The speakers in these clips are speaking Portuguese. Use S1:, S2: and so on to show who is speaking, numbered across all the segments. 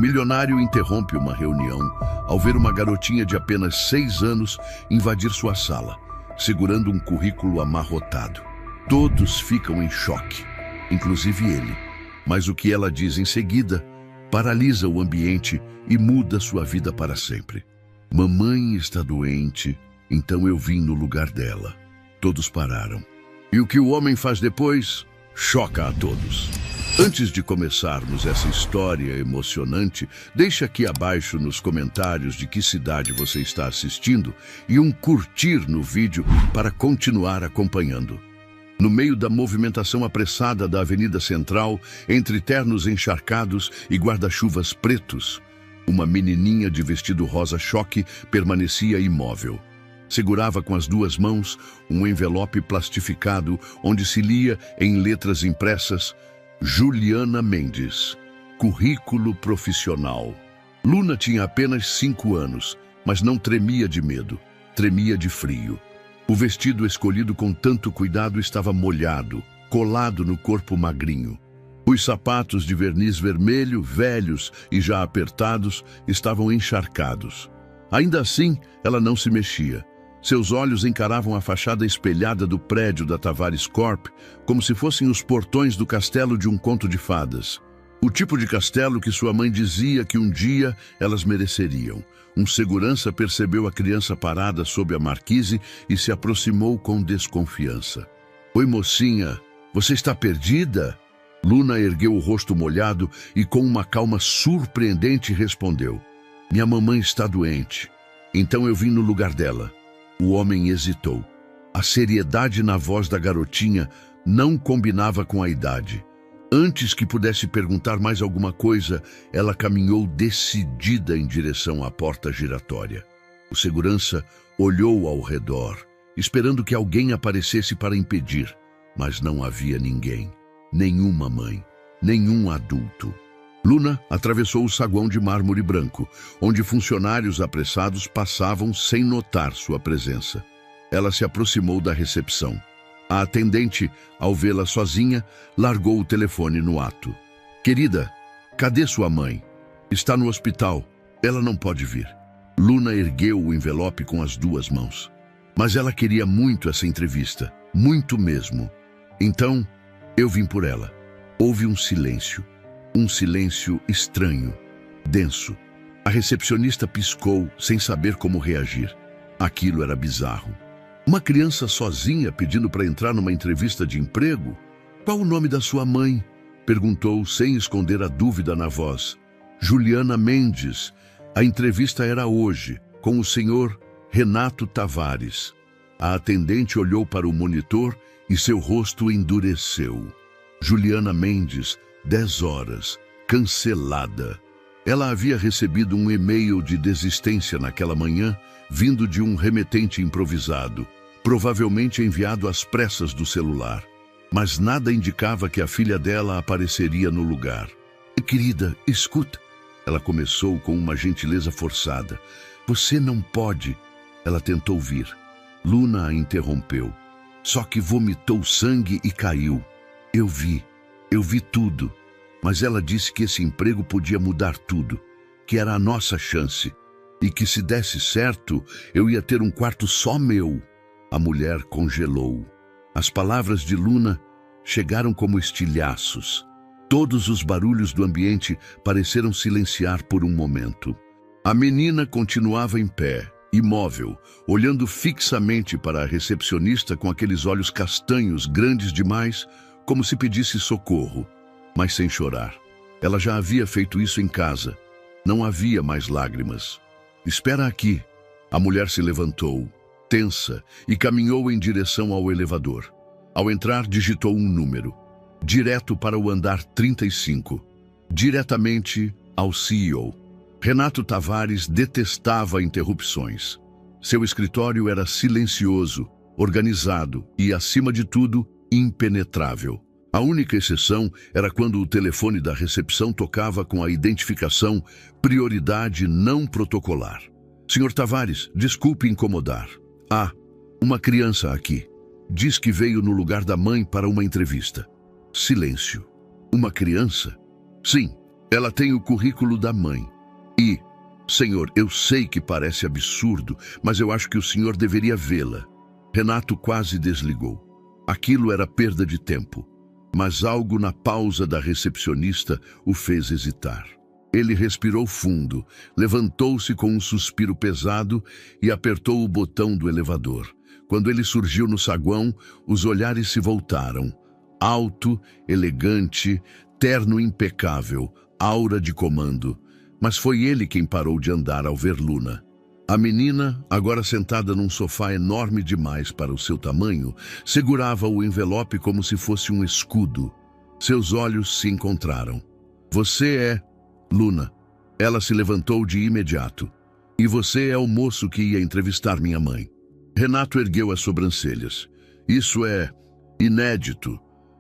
S1: milionário interrompe uma reunião ao ver uma garotinha de apenas 6 anos invadir sua sala, segurando um currículo amarrotado. Todos ficam em choque, inclusive ele. Mas o que ela diz em seguida paralisa o ambiente e muda sua vida para sempre. Mamãe está doente, então eu vim no lugar dela. Todos pararam. E o que o homem faz depois choca a todos. Antes de começarmos essa história emocionante, deixe aqui abaixo nos comentários de que cidade você está assistindo e um curtir no vídeo para continuar acompanhando. No meio da movimentação apressada da Avenida Central, entre ternos encharcados e guarda-chuvas pretos, uma menininha de vestido rosa-choque permanecia imóvel. Segurava com as 2 mãos um envelope plastificado onde se lia em letras impressas: Juliana Mendes, currículo profissional. Luna tinha apenas 5 anos, mas não tremia de medo, tremia de frio. O vestido escolhido com tanto cuidado estava molhado, colado no corpo magrinho. Os sapatos de verniz vermelho, velhos e já apertados, estavam encharcados. Ainda assim, ela não se mexia. Seus olhos encaravam a fachada espelhada do prédio da Tavares Corp como se fossem os portões do castelo de um conto de fadas. O tipo de castelo que sua mãe dizia que um dia elas mereceriam. Um segurança percebeu a criança parada sob a marquise e se aproximou com desconfiança. Oi, mocinha, você está perdida? Luna ergueu o rosto molhado e com uma calma surpreendente respondeu: minha mamãe está doente, então eu vim no lugar dela. O homem hesitou. A seriedade na voz da garotinha não combinava com a idade. Antes que pudesse perguntar mais alguma coisa, ela caminhou decidida em direção à porta giratória. O segurança olhou ao redor, esperando que alguém aparecesse para impedir, mas não havia ninguém. Nenhuma mãe, nenhum adulto. Luna atravessou o saguão de mármore branco, onde funcionários apressados passavam sem notar sua presença. Ela se aproximou da recepção. A atendente, ao vê-la sozinha, largou o telefone no ato. Querida, cadê sua mãe? Está no hospital. Ela não pode vir. Luna ergueu o envelope com as 2 mãos. Mas ela queria muito essa entrevista, muito mesmo. Então, eu vim por ela. Houve um silêncio estranho, denso. A recepcionista piscou sem saber como reagir. Aquilo era bizarro. Uma criança sozinha pedindo para entrar numa entrevista de emprego? Qual o nome da sua mãe? Perguntou sem esconder a dúvida na voz. Juliana Mendes. A entrevista era hoje, com o senhor Renato Tavares. A atendente olhou para o monitor e seu rosto endureceu. Juliana Mendes, 10 horas, cancelada. Ela havia recebido um e-mail de desistência naquela manhã, vindo de um remetente improvisado, provavelmente enviado às pressas do celular. Mas nada indicava que a filha dela apareceria no lugar. Querida, escuta. Ela começou com uma gentileza forçada. Você não pode. Ela tentou vir. Luna a interrompeu. Só que vomitou sangue e caiu. Eu vi tudo. Mas ela disse que esse emprego podia mudar tudo, que era a nossa chance, e que se desse certo, eu ia ter um quarto só meu. A mulher congelou. As palavras de Luna chegaram como estilhaços. Todos os barulhos do ambiente pareceram silenciar por um momento. A menina continuava em pé, imóvel, olhando fixamente para a recepcionista com aqueles olhos castanhos grandes demais, como se pedisse socorro, mas sem chorar. Ela já havia feito isso em casa. Não havia mais lágrimas. Espera aqui. A mulher se levantou, tensa, e caminhou em direção ao elevador. Ao entrar, digitou um número. Direto para o andar 35. Diretamente ao CEO. Renato Tavares detestava interrupções. Seu escritório era silencioso, organizado e, acima de tudo, impenetrável. A única exceção era quando o telefone da recepção tocava com a identificação prioridade não protocolar. Senhor Tavares, desculpe incomodar. Uma criança aqui. Diz que veio no lugar da mãe para uma entrevista. Silêncio. Uma criança? Sim, Ela tem o currículo da mãe. E, senhor, eu sei que parece absurdo, mas eu acho que o senhor deveria vê-la. Renato quase desligou. Aquilo era perda de tempo, mas algo na pausa da recepcionista o fez hesitar. Ele respirou fundo, levantou-se com um suspiro pesado e apertou o botão do elevador. Quando ele surgiu no saguão, os olhares se voltaram. Alto, elegante, terno impecável, aura de comando. Mas foi ele quem parou de andar ao ver Luna. A menina, agora sentada num sofá enorme demais para o seu tamanho, segurava o envelope como se fosse um escudo. Seus olhos se encontraram. Você é Luna. Ela se levantou de imediato. E você é o moço que ia entrevistar minha mãe. Renato ergueu as sobrancelhas. Isso é inédito.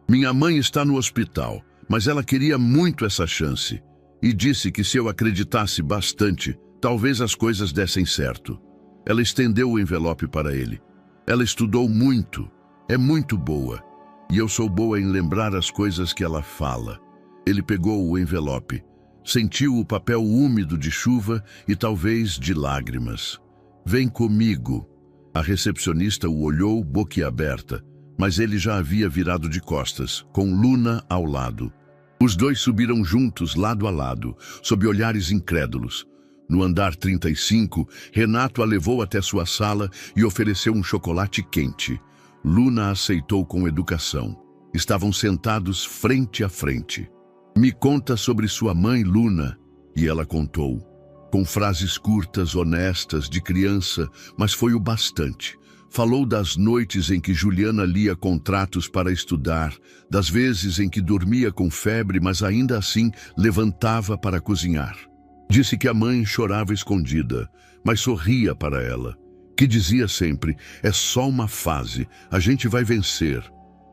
S1: Minha mãe está no hospital, mas ela queria muito essa chance. E disse que se eu acreditasse bastante, talvez as coisas dessem certo. Ela estendeu o envelope para ele. Ela estudou muito. É muito boa. E eu sou boa em lembrar as coisas que ela fala. Ele pegou o envelope. Sentiu o papel úmido de chuva e talvez de lágrimas. Vem comigo. A recepcionista o olhou boquiaberta, mas ele já havia virado de costas, com Luna ao lado. Os dois subiram juntos, lado a lado, sob olhares incrédulos. No andar 35, Renato a levou até sua sala e ofereceu um chocolate quente. Luna aceitou com educação. Estavam sentados frente a frente. Me conta sobre sua mãe, Luna. E ela contou. Com frases curtas, honestas, de criança, mas foi o bastante. Falou das noites em que Juliana lia contratos para estudar, das vezes em que dormia com febre, mas ainda assim levantava para cozinhar. Disse que a mãe chorava escondida, mas sorria para ela. Que dizia sempre, é só uma fase, a gente vai vencer.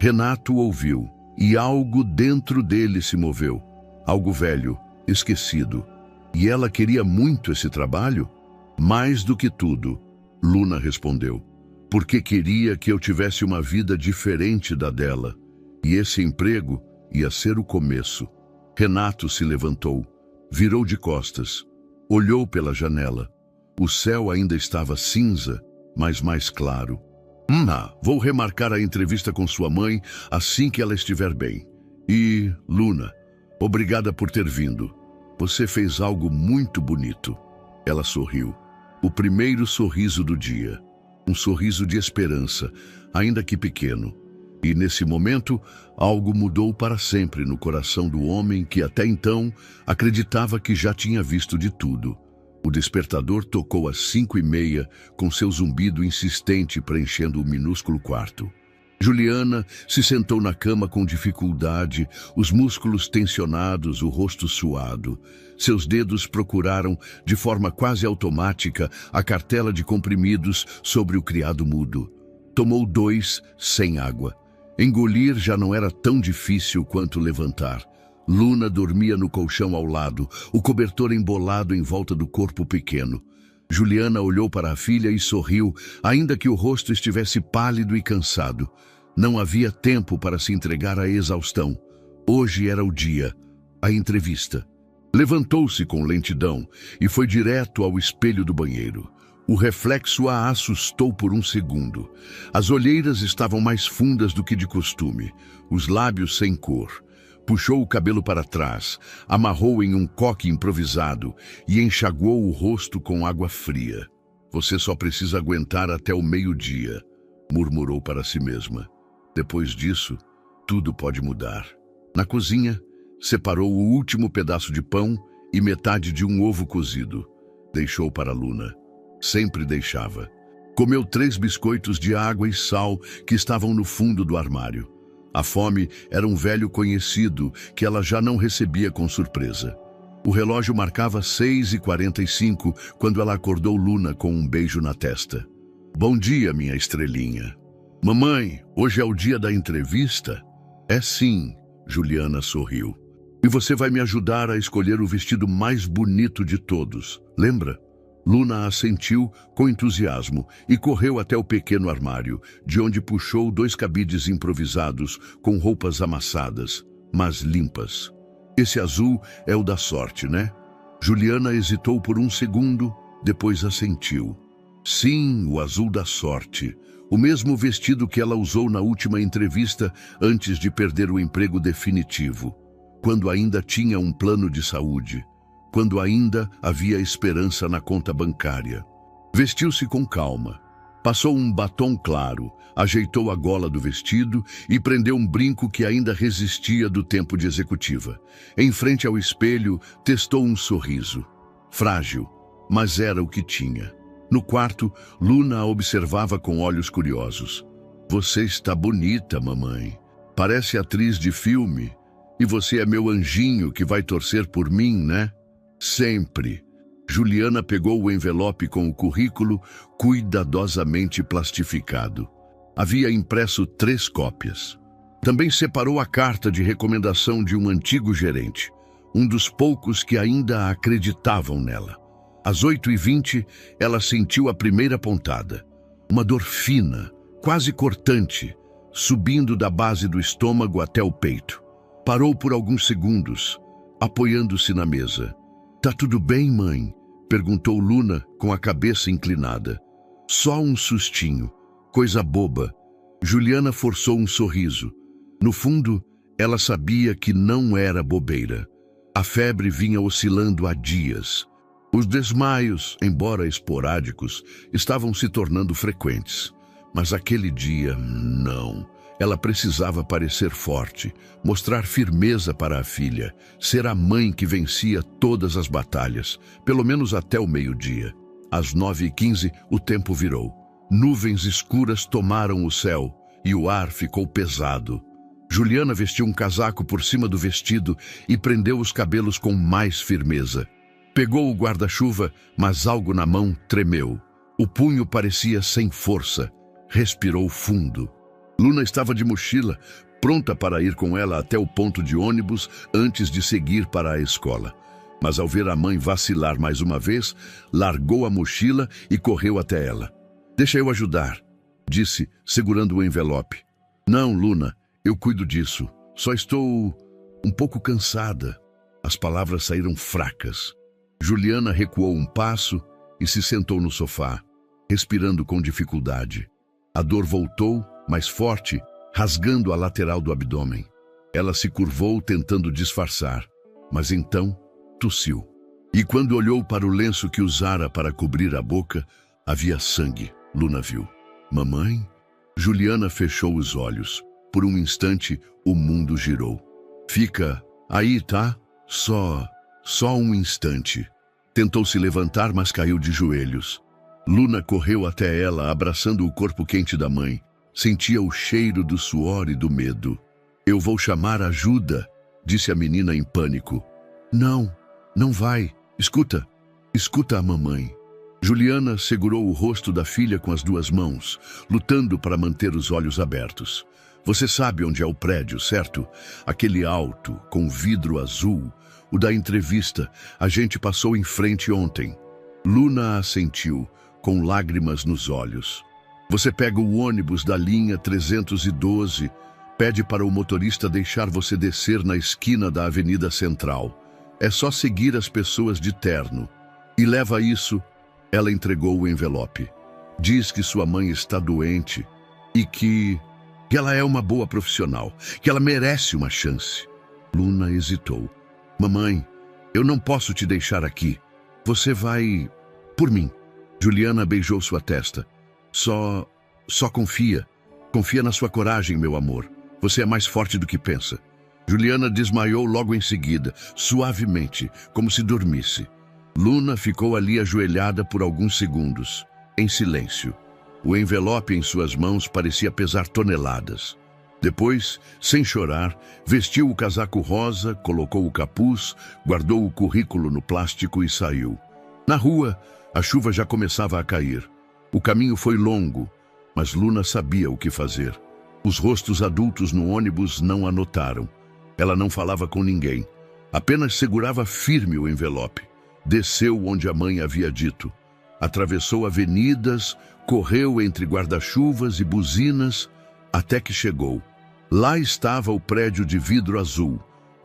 S1: Renato ouviu, e algo dentro dele se moveu. Algo velho, esquecido. E ela queria muito esse trabalho? Mais do que tudo, Luna respondeu. Porque queria que eu tivesse uma vida diferente da dela. E esse emprego ia ser o começo. Renato se levantou, virou de costas, olhou pela janela. O céu ainda estava cinza, mas mais claro. Vou remarcar a entrevista com sua mãe assim que ela estiver bem. E, Luna, obrigada por ter vindo. Você fez algo muito bonito. Ela sorriu. O primeiro sorriso do dia. Um sorriso de esperança, ainda que pequeno. E nesse momento, algo mudou para sempre no coração do homem que até então acreditava que já tinha visto de tudo. O despertador tocou às 5:30, com seu zumbido insistente preenchendo o minúsculo quarto. Juliana se sentou na cama com dificuldade, os músculos tensionados, o rosto suado. Seus dedos procuraram, de forma quase automática, a cartela de comprimidos sobre o criado mudo. Tomou 2 sem água. Engolir já não era tão difícil quanto levantar. Luna dormia no colchão ao lado, o cobertor embolado em volta do corpo pequeno. Juliana olhou para a filha e sorriu, ainda que o rosto estivesse pálido e cansado. Não havia tempo para se entregar à exaustão. Hoje era o dia, a entrevista. Levantou-se com lentidão e foi direto ao espelho do banheiro. O reflexo a assustou por um segundo. As olheiras estavam mais fundas do que de costume, os lábios sem cor. Puxou o cabelo para trás, amarrou em um coque improvisado e enxaguou o rosto com água fria. Você só precisa aguentar até o meio-dia, murmurou para si mesma. Depois disso, tudo pode mudar. Na cozinha, separou o último pedaço de pão e metade de um ovo cozido. Deixou para Luna. Sempre deixava. Comeu 3 biscoitos de água e sal que estavam no fundo do armário. A fome era um velho conhecido que ela já não recebia com surpresa. O relógio marcava 6:45 quando ela acordou Luna com um beijo na testa. Bom dia, minha estrelinha. Mamãe, hoje é o dia da entrevista? É sim, Juliana sorriu. E você vai me ajudar a escolher o vestido mais bonito de todos, lembra? Luna assentiu com entusiasmo e correu até o pequeno armário, de onde puxou 2 cabides improvisados com roupas amassadas, mas limpas. Esse azul é o da sorte, né? Juliana hesitou por um segundo, depois assentiu. Sim, o azul da sorte. O mesmo vestido que ela usou na última entrevista antes de perder o emprego definitivo. Quando ainda tinha um plano de saúde. Quando ainda havia esperança na conta bancária. Vestiu-se com calma. Passou um batom claro, ajeitou a gola do vestido e prendeu um brinco que ainda resistia do tempo de executiva. Em frente ao espelho, testou um sorriso. Frágil, mas era o que tinha. No quarto, Luna a observava com olhos curiosos. Você está bonita, mamãe. Parece atriz de filme. E você é meu anjinho que vai torcer por mim, né? Sempre. Juliana pegou o envelope com o currículo cuidadosamente plastificado. Havia impresso 3 cópias. Também separou a carta de recomendação de um antigo gerente, um dos poucos que ainda acreditavam nela. Às 8h20, ela sentiu a primeira pontada. Uma dor fina, quase cortante, subindo da base do estômago até o peito. Parou por alguns segundos, apoiando-se na mesa. Tá tudo bem, mãe? Perguntou Luna com a cabeça inclinada. Só um sustinho, coisa boba. Juliana forçou um sorriso. No fundo, ela sabia que não era bobeira. A febre vinha oscilando há dias. Os desmaios, embora esporádicos, estavam se tornando frequentes. Mas aquele dia, não. Ela precisava parecer forte, mostrar firmeza para a filha, ser a mãe que vencia todas as batalhas, pelo menos até o meio-dia. Às 9h15, o tempo virou. Nuvens escuras tomaram o céu e o ar ficou pesado. Juliana vestiu um casaco por cima do vestido e prendeu os cabelos com mais firmeza. Pegou o guarda-chuva, mas algo na mão tremeu. O punho parecia sem força. Respirou fundo. Luna estava de mochila, pronta para ir com ela até o ponto de ônibus antes de seguir para a escola. Mas ao ver a mãe vacilar mais uma vez, largou a mochila e correu até ela. Deixa eu ajudar, disse, segurando o envelope. Não, Luna, eu cuido disso. Só estou um pouco cansada. As palavras saíram fracas. Juliana recuou um passo e se sentou no sofá, respirando com dificuldade. A dor voltou, mais forte, rasgando a lateral do abdômen. Ela se curvou tentando disfarçar, mas então tossiu. E quando olhou para o lenço que usara para cobrir a boca, havia sangue. Luna viu. Mamãe? Juliana fechou os olhos. Por um instante, o mundo girou. Fica aí, tá? Só um instante. Tentou se levantar, mas caiu de joelhos. Luna correu até ela, abraçando o corpo quente da mãe. Sentia o cheiro do suor e do medo. Eu vou chamar ajuda, disse a menina em pânico. Não, não vai. Escuta a mamãe. Juliana segurou o rosto da filha com as 2 mãos, lutando para manter os olhos abertos. Você sabe onde é o prédio, certo? Aquele alto, com vidro azul. O da entrevista, a gente passou em frente ontem. Luna assentiu, com lágrimas nos olhos. Você pega o ônibus da linha 312, pede para o motorista deixar você descer na esquina da Avenida Central. É só seguir as pessoas de terno. E leva isso. Ela entregou o envelope. Diz que sua mãe está doente e que ela é uma boa profissional, que ela merece uma chance. Luna hesitou. Mamãe, eu não posso te deixar aqui. Você vai por mim. Juliana beijou sua testa. Só confia. Confia na sua coragem, meu amor. Você é mais forte do que pensa. Juliana desmaiou logo em seguida, suavemente, como se dormisse. Luna ficou ali ajoelhada por alguns segundos, em silêncio. O envelope em suas mãos parecia pesar toneladas. Depois, sem chorar, vestiu o casaco rosa, colocou o capuz, guardou o currículo no plástico e saiu. Na rua, a chuva já começava a cair. O caminho foi longo, mas Luna sabia o que fazer. Os rostos adultos no ônibus não a notaram. Ela não falava com ninguém. Apenas segurava firme o envelope. Desceu onde a mãe havia dito. Atravessou avenidas, correu entre guarda-chuvas e buzinas, até que chegou. Lá estava o prédio de vidro azul.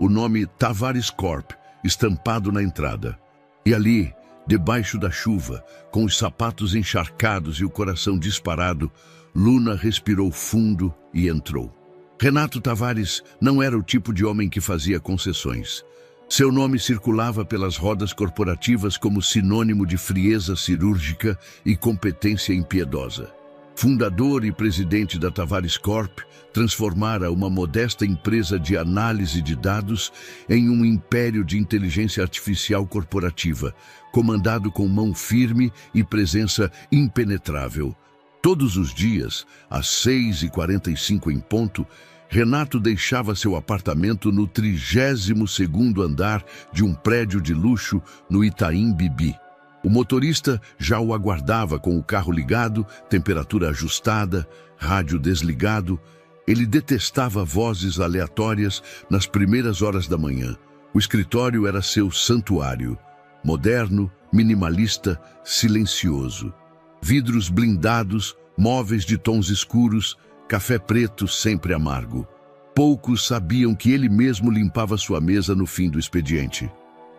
S1: o nome Tavares Corp estampado na entrada. E ali, debaixo da chuva, com os sapatos encharcados e o coração disparado, Luna respirou fundo e entrou. Renato Tavares não era o tipo de homem que fazia concessões. Seu nome circulava pelas rodas corporativas como sinônimo de frieza cirúrgica e competência impiedosa. Fundador e presidente da Tavares Corp, transformara uma modesta empresa de análise de dados em um império de inteligência artificial corporativa, comandado com mão firme e presença impenetrável. Todos os dias, às 6h45 em ponto, Renato deixava seu apartamento no 32º andar de um prédio de luxo no Itaim Bibi. O motorista já o aguardava com o carro ligado, temperatura ajustada, rádio desligado. Ele detestava vozes aleatórias nas primeiras horas da manhã. O escritório era seu santuário, moderno, minimalista, silencioso. Vidros blindados, móveis de tons escuros, café preto sempre amargo. Poucos sabiam que ele mesmo limpava sua mesa no fim do expediente.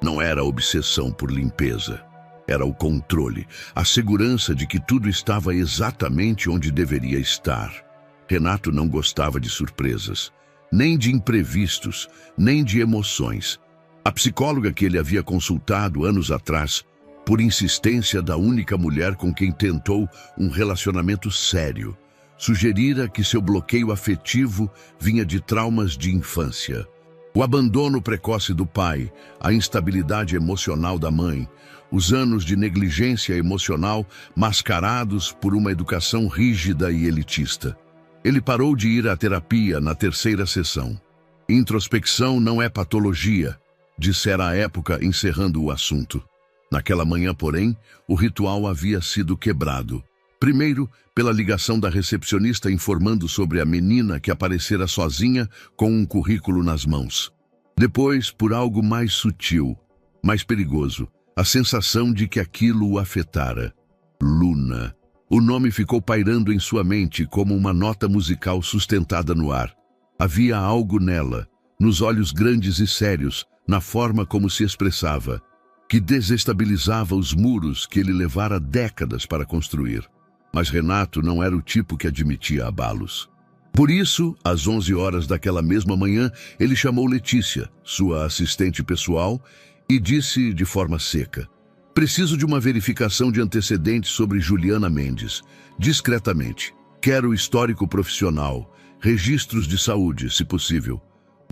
S1: Não era obsessão por limpeza. Era o controle, a segurança de que tudo estava exatamente onde deveria estar. Renato não gostava de surpresas, nem de imprevistos, nem de emoções. A psicóloga que ele havia consultado anos atrás, por insistência da única mulher com quem tentou um relacionamento sério, sugerira que seu bloqueio afetivo vinha de traumas de infância. O abandono precoce do pai, a instabilidade emocional da mãe, os anos de negligência emocional mascarados por uma educação rígida e elitista. Ele parou de ir à terapia na 3ª sessão. Introspecção não é patologia, dissera à época, encerrando o assunto. Naquela manhã, porém, o ritual havia sido quebrado. Primeiro, pela ligação da recepcionista informando sobre a menina que aparecera sozinha com um currículo nas mãos. Depois, por algo mais sutil, mais perigoso, a sensação de que aquilo o afetara. Luna. O nome ficou pairando em sua mente como uma nota musical sustentada no ar. Havia algo nela, nos olhos grandes e sérios, na forma como se expressava, que desestabilizava os muros que ele levara décadas para construir. Mas Renato não era o tipo que admitia abalos. Por isso, às 11 horas daquela mesma manhã, ele chamou Letícia, sua assistente pessoal, e disse de forma seca: "Preciso de uma verificação de antecedentes sobre Juliana Mendes. Discretamente. Quero histórico profissional, registros de saúde, se possível.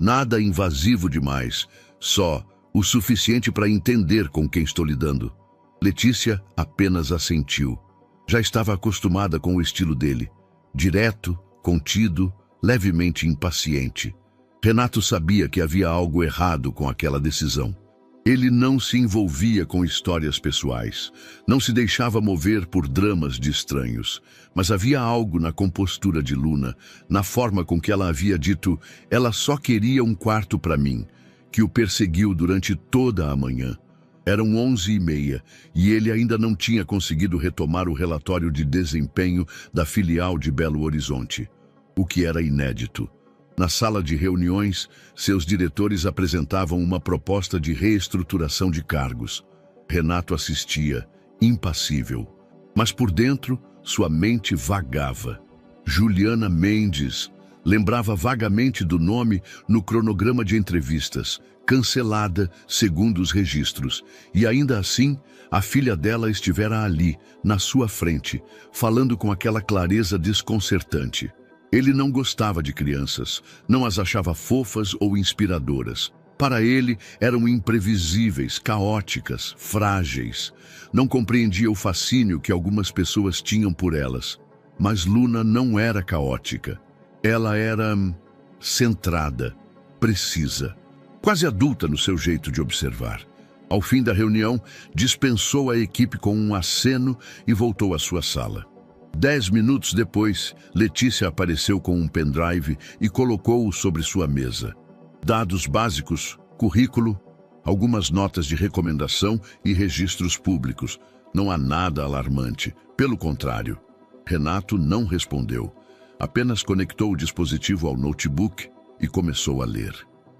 S1: Nada invasivo demais, só o suficiente para entender com quem estou lidando." Letícia apenas assentiu. Já estava acostumada com o estilo dele, direto, contido, levemente impaciente. Renato sabia que havia algo errado com aquela decisão. Ele não se envolvia com histórias pessoais, não se deixava mover por dramas de estranhos, mas havia algo na compostura de Luna, na forma com que ela havia dito "ela só queria um quarto para mim", que o perseguiu durante toda a manhã. Eram 11h30 e ele ainda não tinha conseguido retomar o relatório de desempenho da filial de Belo Horizonte, o que era inédito. Na sala de reuniões, seus diretores apresentavam uma proposta de reestruturação de cargos. Renato assistia, impassível. Mas por dentro, sua mente vagava. Juliana Mendes lembrava vagamente do nome no cronograma de entrevistas, cancelada segundo os registros. E ainda assim, a filha dela estivera ali, na sua frente, falando com aquela clareza desconcertante. Ele não gostava de crianças, não as achava fofas ou inspiradoras. Para ele, eram imprevisíveis, caóticas, frágeis. Não compreendia o fascínio que algumas pessoas tinham por elas. Mas Luna não era caótica. Ela era centrada, precisa, quase adulta no seu jeito de observar. Ao fim da reunião, dispensou a equipe com um aceno e voltou à sua sala. 10 minutos depois, Letícia apareceu com um pendrive e colocou-o sobre sua mesa. Dados básicos, currículo, algumas notas de recomendação e registros públicos. Não há nada alarmante. Pelo contrário. Renato não respondeu. Apenas conectou o dispositivo ao notebook e começou a ler.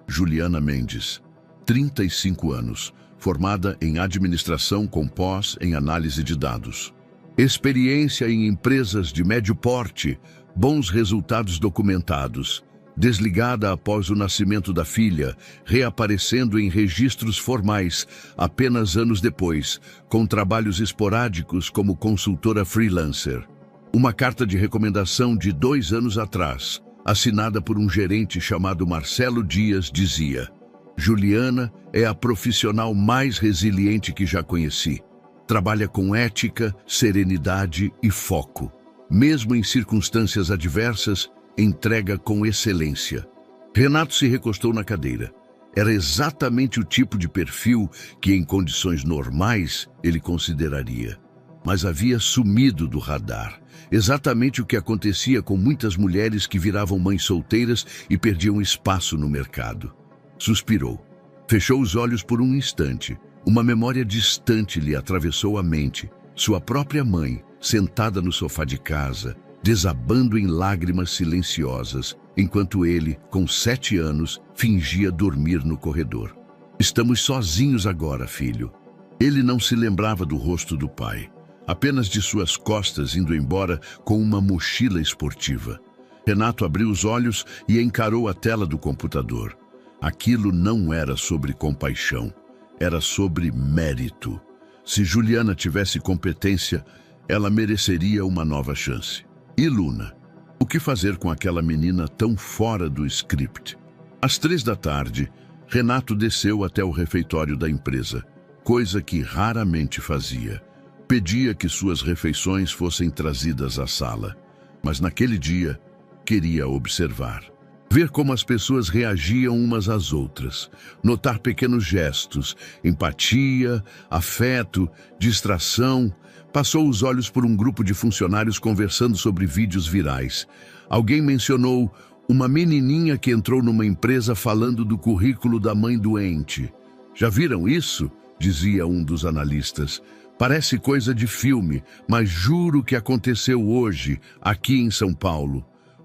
S1: Juliana Mendes, 35 anos, formada em administração com pós em análise de dados. Experiência em empresas de médio porte, bons resultados documentados. Desligada após o nascimento da filha, reaparecendo em registros formais apenas anos depois, com trabalhos esporádicos como consultora freelancer. Uma carta de recomendação de 2 anos atrás, assinada por um gerente chamado Marcelo Dias, dizia: Juliana é a profissional mais resiliente que já conheci. Trabalha com ética, serenidade e foco. Mesmo em circunstâncias adversas, entrega com excelência. Renato se recostou na cadeira. Era exatamente o tipo de perfil que, em condições normais, ele consideraria. Mas havia sumido do radar. Exatamente o que acontecia com muitas mulheres que viravam mães solteiras e perdiam espaço no mercado. Suspirou. Fechou os olhos por um instante. Uma memória distante lhe atravessou a mente. Sua própria mãe, sentada no sofá de casa, desabando em lágrimas silenciosas, enquanto ele, com 7 anos, fingia dormir no corredor. Estamos sozinhos agora, filho. Ele não se lembrava do rosto do pai, apenas de suas costas indo embora com uma mochila esportiva. Renato abriu os olhos e encarou a tela do computador. Aquilo não era sobre compaixão, era sobre mérito. Se Juliana tivesse competência, ela mereceria uma nova chance. E Luna? O que fazer com aquela menina tão fora do script? Às 3 da tarde, Renato desceu até o refeitório da empresa, coisa que raramente fazia. Pedia que suas refeições fossem trazidas à sala, mas naquele dia queria observar. Ver como as pessoas reagiam umas às outras, notar pequenos gestos, empatia, afeto, distração. Passou os olhos por um grupo de funcionários conversando sobre vídeos virais. Alguém mencionou uma menininha que entrou numa empresa falando do currículo da mãe doente. Já viram isso? Dizia um dos analistas. Parece coisa de filme, mas juro que aconteceu hoje, aqui em São Paulo.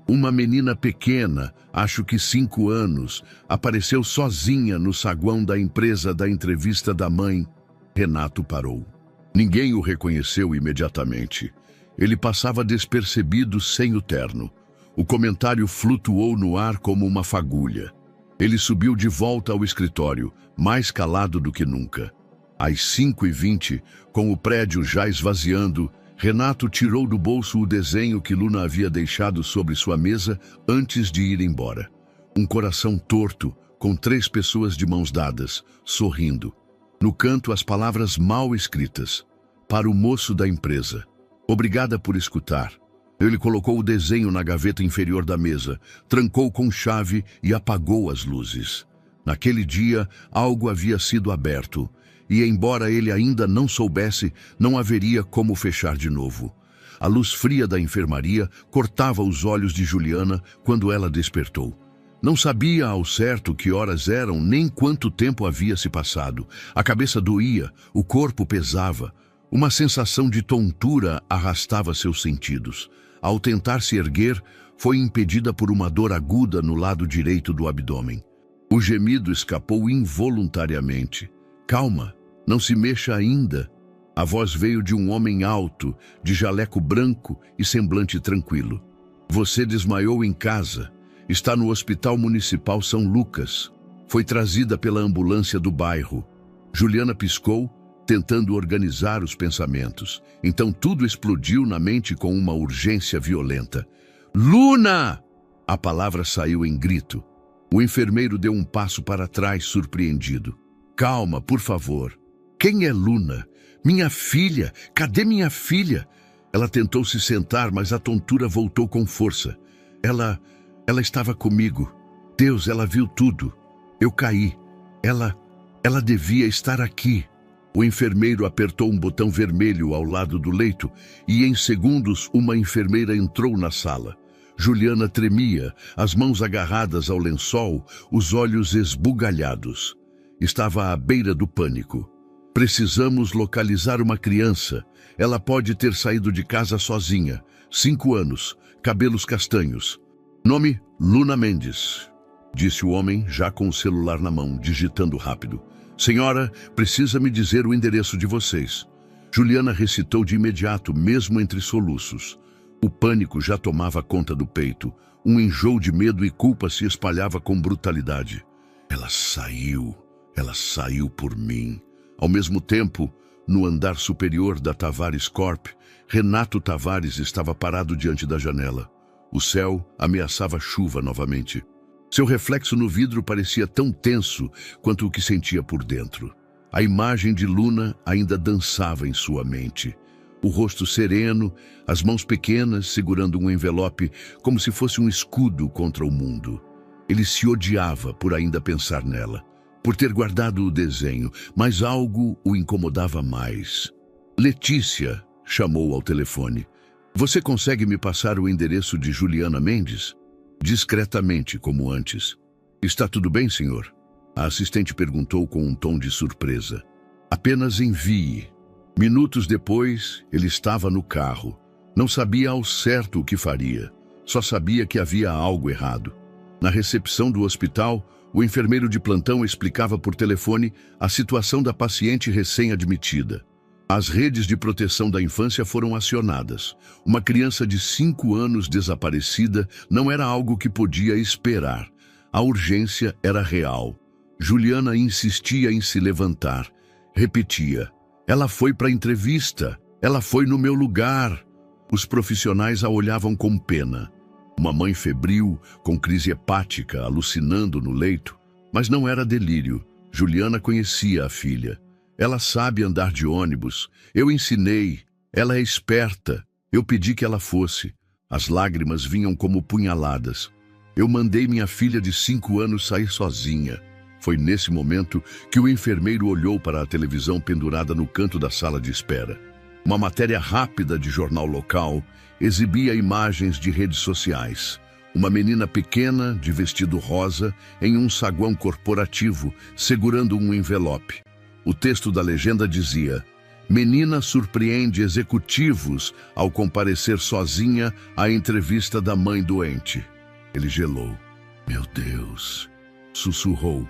S1: Uma menina pequena, acho que 5 anos, apareceu sozinha no saguão da empresa da entrevista da mãe. Renato parou. Ninguém o reconheceu imediatamente. Ele passava despercebido sem o terno. O comentário flutuou no ar como uma fagulha. Ele subiu de volta ao escritório, mais calado do que nunca. Às 5h20, com o prédio já esvaziando, Renato tirou do bolso o desenho que Luna havia deixado sobre sua mesa antes de ir embora. Um coração torto, com 3 pessoas de mãos dadas, sorrindo. No canto, as palavras mal escritas. Para o moço da empresa. Obrigada por escutar. Ele colocou o desenho na gaveta inferior da mesa, trancou com chave e apagou as luzes. Naquele dia, algo havia sido aberto. E, embora ele ainda não soubesse, não haveria como fechar de novo. A luz fria da enfermaria cortava os olhos de Juliana quando ela despertou. Não sabia ao certo que horas eram nem quanto tempo havia se passado. A cabeça doía, o corpo pesava. Uma sensação de tontura arrastava seus sentidos. Ao tentar se erguer, foi impedida por uma dor aguda no lado direito do abdômen. O gemido escapou involuntariamente. Calma, não se mexa ainda. A voz veio de um homem alto, de jaleco branco e semblante tranquilo. Você desmaiou em casa. Está no Hospital Municipal São Lucas. Foi trazida pela ambulância do bairro. Juliana piscou, tentando organizar os pensamentos. Então tudo explodiu na mente com uma urgência violenta. Luna! A palavra saiu em grito. O enfermeiro deu um passo para trás, surpreendido. Calma, por favor. Quem é Luna? Minha filha! Cadê minha filha? Ela tentou se sentar, mas a tontura voltou com força. Ela estava comigo. Deus, ela viu tudo. Eu caí. Ela devia estar aqui. O enfermeiro apertou um botão vermelho ao lado do leito e, em segundos, uma enfermeira entrou na sala. Juliana tremia, as mãos agarradas ao lençol, os olhos esbugalhados. Estava à beira do pânico. Precisamos localizar uma criança. Ela pode ter saído de casa sozinha. 5 anos, cabelos castanhos. Nome: Luna Mendes. disse o homem, já com o celular na mão, digitando rápido. Senhora, precisa me dizer o endereço de vocês. Juliana recitou de imediato, mesmo entre soluços. O pânico já tomava conta do peito. Um enjoo de medo e culpa se espalhava com brutalidade. Ela saiu por mim. Ao mesmo tempo, no andar superior da Tavares Corp, Renato Tavares estava parado diante da janela. O céu ameaçava chuva novamente. Seu reflexo no vidro parecia tão tenso quanto o que sentia por dentro. A imagem de Luna ainda dançava em sua mente. O rosto sereno, as mãos pequenas segurando um envelope como se fosse um escudo contra o mundo. Ele se odiava por ainda pensar nela, por ter guardado o desenho, mas algo o incomodava mais. Letícia chamou ao telefone. Você consegue me passar o endereço de Juliana Mendes? Discretamente, como antes. Está tudo bem, senhor? A assistente perguntou com um tom de surpresa. Apenas envie. Minutos depois, ele estava no carro. Não sabia ao certo o que faria. Só sabia que havia algo errado. Na recepção do hospital, o enfermeiro de plantão explicava por telefone a situação da paciente recém-admitida. As redes de proteção da infância foram acionadas. Uma criança de 5 anos desaparecida não era algo que podia esperar. A urgência era real. Juliana insistia em se levantar. Repetia: ela foi para a entrevista. Ela foi no meu lugar. Os profissionais a olhavam com pena. Uma mãe febril, com crise hepática, alucinando no leito. Mas não era delírio. Juliana conhecia a filha. Ela sabe andar de ônibus. Eu ensinei. Ela é esperta. Eu pedi que ela fosse. As lágrimas vinham como punhaladas. Eu mandei minha filha de 5 anos sair sozinha. Foi nesse momento que o enfermeiro olhou para a televisão pendurada no canto da sala de espera. Uma matéria rápida de jornal local exibia imagens de redes sociais. Uma menina pequena, de vestido rosa, em um saguão corporativo, segurando um envelope. O texto da legenda dizia: menina surpreende executivos ao comparecer sozinha à entrevista da mãe doente. Ele gelou. Meu Deus, sussurrou.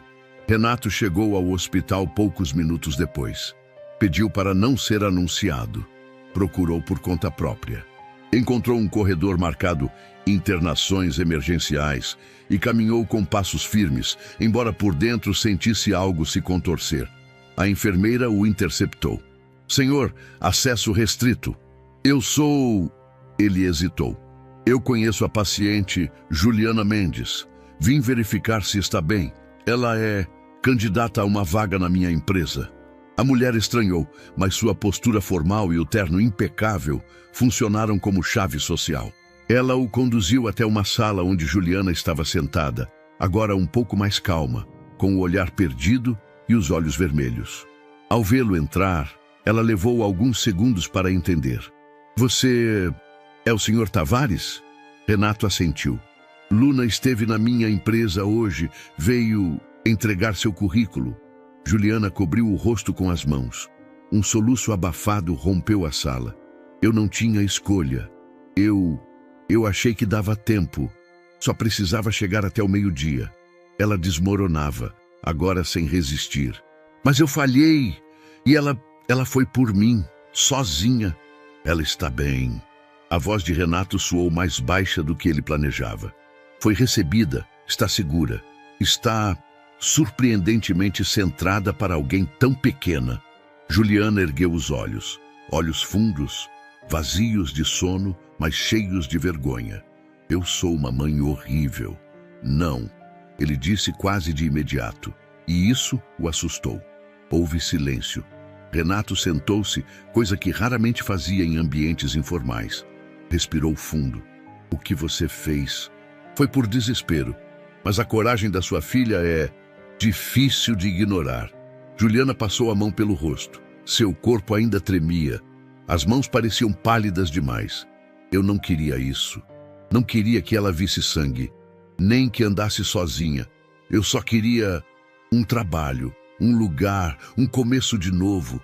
S1: Renato chegou ao hospital poucos minutos depois. Pediu para não ser anunciado. Procurou por conta própria. Encontrou um corredor marcado internações emergenciais e caminhou com passos firmes, embora por dentro sentisse algo se contorcer. A enfermeira o interceptou. Senhor, acesso restrito. Eu sou... Ele hesitou. Eu conheço a paciente Juliana Mendes. Vim verificar se está bem. Ela é candidata a uma vaga na minha empresa. A mulher estranhou, mas sua postura formal e o terno impecável funcionaram como chave social. Ela o conduziu até uma sala onde Juliana estava sentada, agora um pouco mais calma, com o olhar perdido e os olhos vermelhos. Ao vê-lo entrar, ela levou alguns segundos para entender. Você é o Sr. Tavares? Renato assentiu. Luna esteve na minha empresa hoje, veio entregar seu currículo. Juliana cobriu o rosto com as mãos. Um soluço abafado rompeu a sala. Eu não tinha escolha. Eu achei que dava tempo. Só precisava chegar até o meio-dia. Ela desmoronava, agora sem resistir. Mas eu falhei. E ela foi por mim, sozinha. Ela está bem. A voz de Renato soou mais baixa do que ele planejava. Foi recebida, está segura. Está surpreendentemente centrada para alguém tão pequena. Juliana ergueu os olhos. Olhos fundos, vazios de sono, mas cheios de vergonha. Eu sou uma mãe horrível. Não, ele disse quase de imediato. E isso o assustou. Houve silêncio. Renato sentou-se, coisa que raramente fazia em ambientes informais. Respirou fundo. O que você fez? Foi por desespero. Mas a coragem da sua filha é difícil de ignorar. Juliana passou a mão pelo rosto. Seu corpo ainda tremia. As mãos pareciam pálidas demais. Eu não queria isso. Não queria que ela visse sangue, nem que andasse sozinha. Eu só queria um trabalho, um lugar, um começo de novo.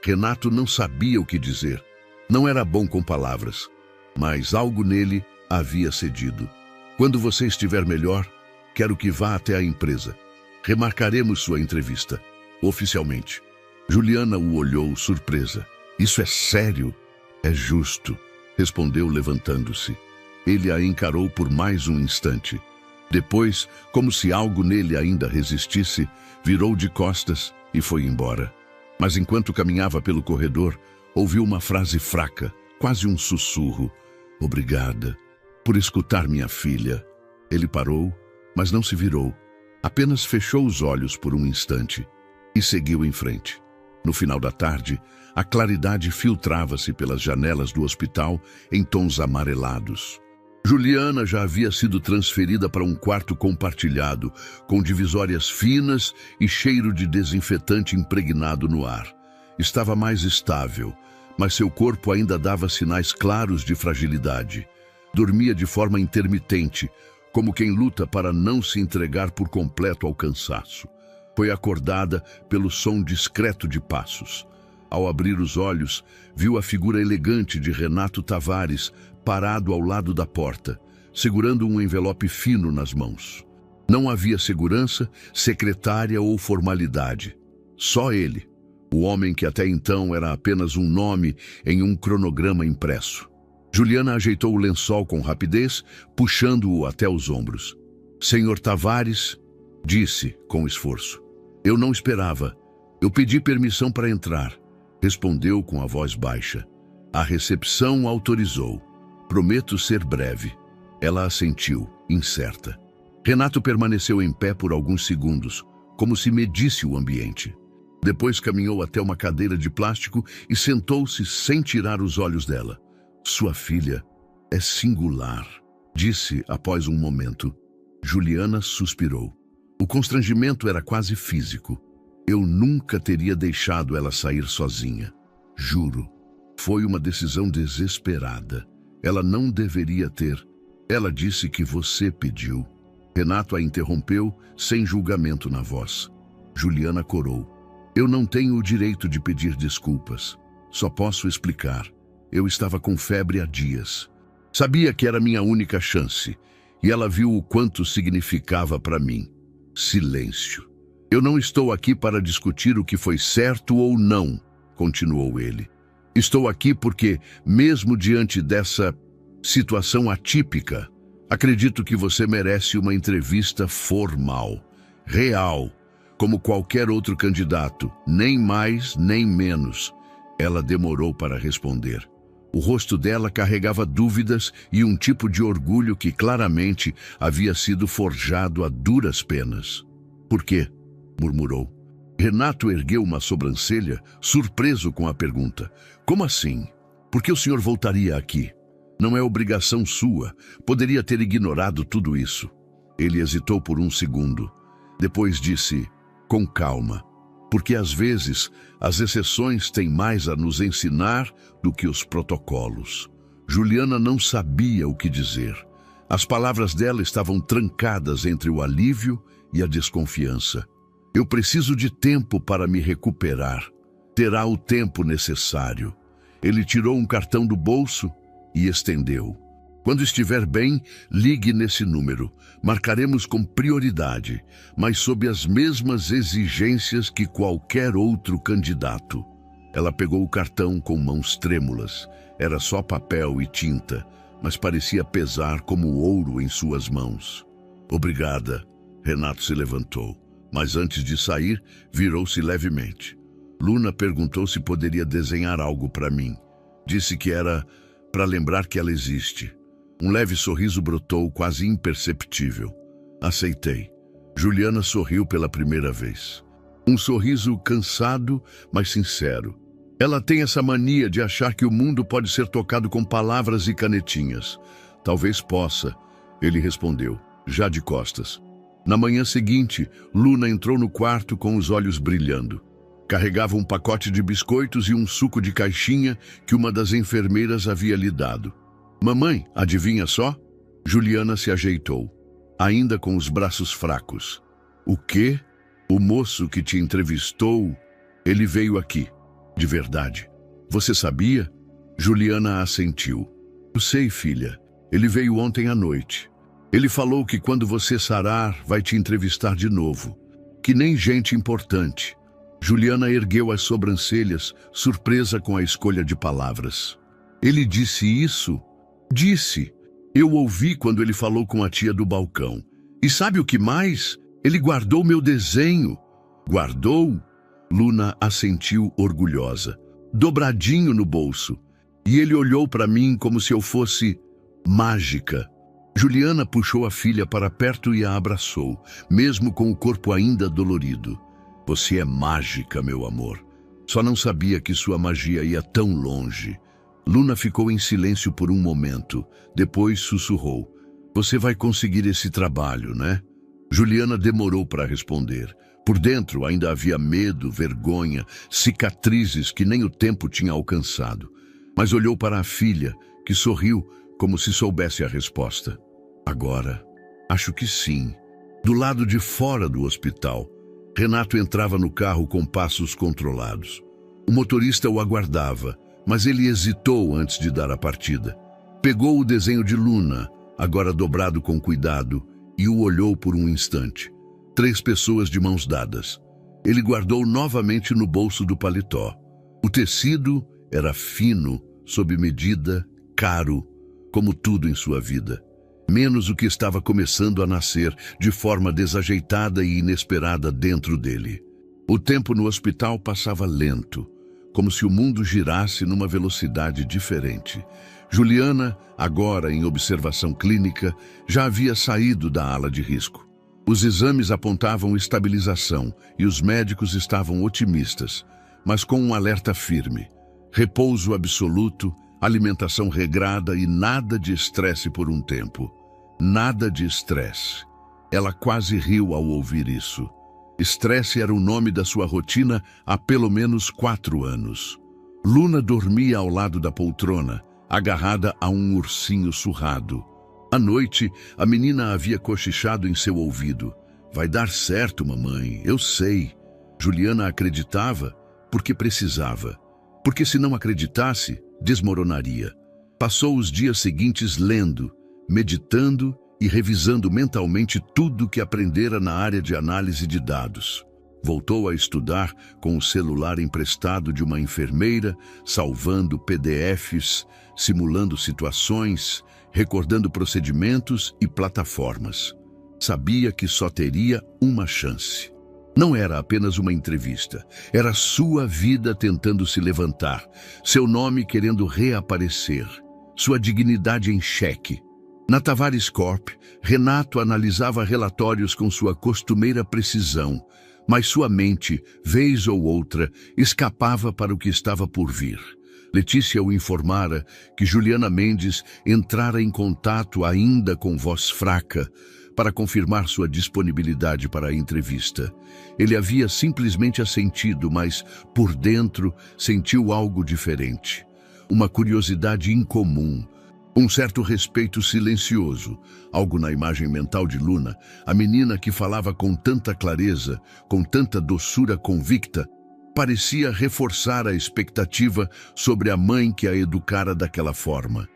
S1: Renato não sabia o que dizer. Não era bom com palavras, mas algo nele havia cedido. Quando você estiver melhor, Quero que vá até a empresa. Remarcaremos sua entrevista, oficialmente. Juliana o olhou surpresa. Isso é sério? É justo, respondeu levantando-se. Ele a encarou por mais um instante. Depois, como se algo nele ainda resistisse, virou de costas e foi embora. Mas enquanto caminhava pelo corredor, ouviu uma frase fraca, quase um sussurro. Obrigada por escutar minha filha. Ele parou, mas não se virou. Apenas fechou os olhos por um instante e seguiu em frente. No final da tarde, a claridade filtrava-se pelas janelas do hospital em tons amarelados. Juliana já havia sido transferida para um quarto compartilhado, com divisórias finas e cheiro de desinfetante impregnado no ar. Estava mais estável, mas seu corpo ainda dava sinais claros de fragilidade. Dormia de forma intermitente, como quem luta para não se entregar por completo ao cansaço. Foi acordada pelo som discreto de passos. Ao abrir os olhos, viu a figura elegante de Renato Tavares parado ao lado da porta, segurando um envelope fino nas mãos. Não havia segurança, secretária ou formalidade. Só ele, o homem que até então era apenas um nome em um cronograma impresso. Juliana ajeitou o lençol com rapidez, puxando-o até os ombros. Senhor Tavares, disse com esforço. Eu não esperava. Eu pedi permissão para entrar. Respondeu com a voz baixa. A recepção autorizou. Prometo ser breve. Ela assentiu, incerta. Renato permaneceu em pé por alguns segundos, como se medisse o ambiente. Depois caminhou até uma cadeira de plástico e sentou-se sem tirar os olhos dela. Sua filha é singular, disse após um momento. Juliana suspirou. O constrangimento era quase físico. Eu nunca teria deixado ela sair sozinha. Juro. Foi uma decisão desesperada. Ela não deveria ter. Ela disse que você pediu. Renato a interrompeu, sem julgamento na voz. Juliana corou. Eu não tenho o direito de pedir desculpas. Só posso explicar. Eu estava com febre há dias. Sabia que era minha única chance. E ela viu o quanto significava para mim. Silêncio. Eu não estou aqui para discutir o que foi certo ou não, continuou ele. Estou aqui porque, mesmo diante dessa situação atípica, acredito que você merece uma entrevista formal, real, como qualquer outro candidato, nem mais nem menos. Ela demorou para responder. O rosto dela carregava dúvidas e um tipo de orgulho que claramente havia sido forjado a duras penas. Por quê? Murmurou. Renato ergueu uma sobrancelha, surpreso com a pergunta. Como assim? Por que o senhor voltaria aqui? Não é obrigação sua. Poderia ter ignorado tudo isso. Ele hesitou por um segundo. Depois disse, com calma. Porque às vezes as exceções têm mais a nos ensinar do que os protocolos. Juliana não sabia o que dizer. As palavras dela estavam trancadas entre o alívio e a desconfiança. Eu preciso de tempo para me recuperar. Terá o tempo necessário. Ele tirou um cartão do bolso e estendeu. Quando estiver bem, ligue nesse número. Marcaremos com prioridade, mas sob as mesmas exigências que qualquer outro candidato. Ela pegou o cartão com mãos trêmulas. Era só papel e tinta, mas parecia pesar como ouro em suas mãos. Obrigada. Renato se levantou, mas antes de sair, virou-se levemente. Luna perguntou se poderia desenhar algo para mim. Disse que era para lembrar que ela existe. Um leve sorriso brotou, quase imperceptível. Aceitei. Juliana sorriu pela primeira vez. Um sorriso cansado, mas sincero. Ela tem essa mania de achar que o mundo pode ser tocado com palavras e canetinhas. Talvez possa, ele respondeu, já de costas. Na manhã seguinte, Luna entrou no quarto com os olhos brilhando. Carregava um pacote de biscoitos e um suco de caixinha que uma das enfermeiras havia lhe dado. Mamãe, adivinha só? Juliana se ajeitou, ainda com os braços fracos. O quê? O moço que te entrevistou, ele veio aqui. De verdade. Você sabia? Juliana assentiu. Eu sei, filha. Ele veio ontem à noite. Ele falou que quando você sarar, vai te entrevistar de novo. Que nem gente importante. Juliana ergueu as sobrancelhas, surpresa com a escolha de palavras. Ele disse isso? Disse. Eu ouvi quando ele falou com a tia do balcão. E sabe o que mais? Ele guardou meu desenho. Guardou? Luna assentiu orgulhosa, dobradinho no bolso. E ele olhou para mim como se eu fosse mágica. Juliana puxou a filha para perto e a abraçou, mesmo com o corpo ainda dolorido. Você é mágica, meu amor. Só não sabia que sua magia ia tão longe. Luna ficou em silêncio por um momento, depois sussurrou. Você vai conseguir esse trabalho, né? Juliana demorou para responder. Por dentro ainda havia medo, vergonha, cicatrizes que nem o tempo tinha alcançado. Mas olhou para a filha, que sorriu como se soubesse a resposta. Agora, acho que sim. Do lado de fora do hospital, Renato entrava no carro com passos controlados. O motorista o aguardava, mas ele hesitou antes de dar a partida. Pegou o desenho de Luna, agora dobrado com cuidado, e o olhou por um instante. 3 pessoas de mãos dadas. Ele guardou novamente no bolso do paletó. O tecido era fino, sob medida, caro, como tudo em sua vida. Menos o que estava começando a nascer de forma desajeitada e inesperada dentro dele. O tempo no hospital passava lento, como se o mundo girasse numa velocidade diferente. Juliana, agora em observação clínica, já havia saído da ala de risco. Os exames apontavam estabilização e os médicos estavam otimistas, mas com um alerta firme. Repouso absoluto, alimentação regrada e nada de estresse por um tempo. Nada de estresse. Ela quase riu ao ouvir isso. Estresse era o nome da sua rotina há pelo menos 4 anos. Luna dormia ao lado da poltrona, agarrada a um ursinho surrado. À noite, a menina havia cochichado em seu ouvido. Vai dar certo, mamãe, eu sei. Juliana acreditava porque precisava. Porque se não acreditasse, desmoronaria. Passou os dias seguintes lendo, meditando e revisando mentalmente tudo que aprendera na área de análise de dados. Voltou a estudar com o celular emprestado de uma enfermeira, salvando PDFs, simulando situações, recordando procedimentos e plataformas. Sabia que só teria uma chance. Não era apenas uma entrevista, era sua vida tentando se levantar, seu nome querendo reaparecer, sua dignidade em xeque. Na Tavares Corp, Renato analisava relatórios com sua costumeira precisão, mas sua mente, vez ou outra, escapava para o que estava por vir. Letícia o informara que Juliana Mendes entrara em contato ainda com voz fraca para confirmar sua disponibilidade para a entrevista. Ele havia simplesmente assentido, mas, por dentro, sentiu algo diferente. Uma curiosidade incomum, um certo respeito silencioso, algo na imagem mental de Luna, a menina que falava com tanta clareza, com tanta doçura convicta, parecia reforçar a expectativa sobre a mãe que a educara daquela forma.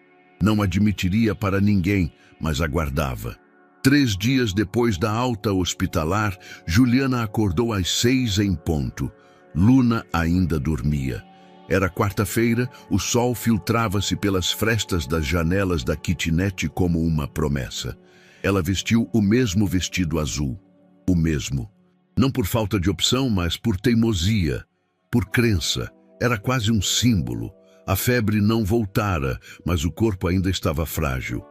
S1: Não admitiria para ninguém, mas aguardava. 3 dias depois da alta hospitalar, Juliana acordou às 6 em ponto. Luna ainda dormia. Era quarta-feira, o sol filtrava-se pelas frestas das janelas da kitnet como uma promessa. Ela vestiu o mesmo vestido azul. O mesmo. Não por falta de opção, mas por teimosia, por crença. Era quase um símbolo. A febre não voltara, mas o corpo ainda estava frágil.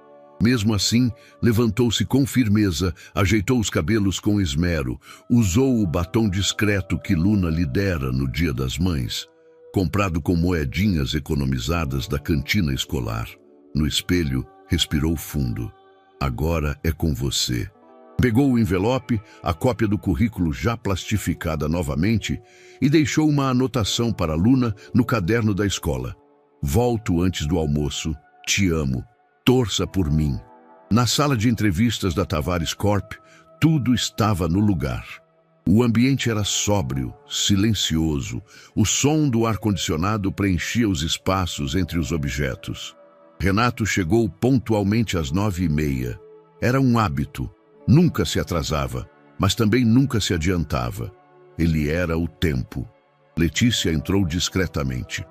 S1: Mesmo assim, levantou-se com firmeza, ajeitou os cabelos com esmero, usou o batom discreto que Luna lhe dera no Dia das Mães, comprado com moedinhas economizadas da cantina escolar. No espelho, respirou fundo. Agora é com você. Pegou o envelope, a cópia do currículo já plastificada novamente, e deixou uma anotação para Luna no caderno da escola. Volto antes do almoço. Te amo. Torça por mim. Na sala de entrevistas da Tavares Corp, tudo estava no lugar. O ambiente era sóbrio, silencioso. O som do ar-condicionado preenchia os espaços entre os objetos. Renato chegou pontualmente às 9h30. Era um hábito. Nunca se atrasava, mas também nunca se adiantava. Ele era o tempo. Letícia entrou discretamente.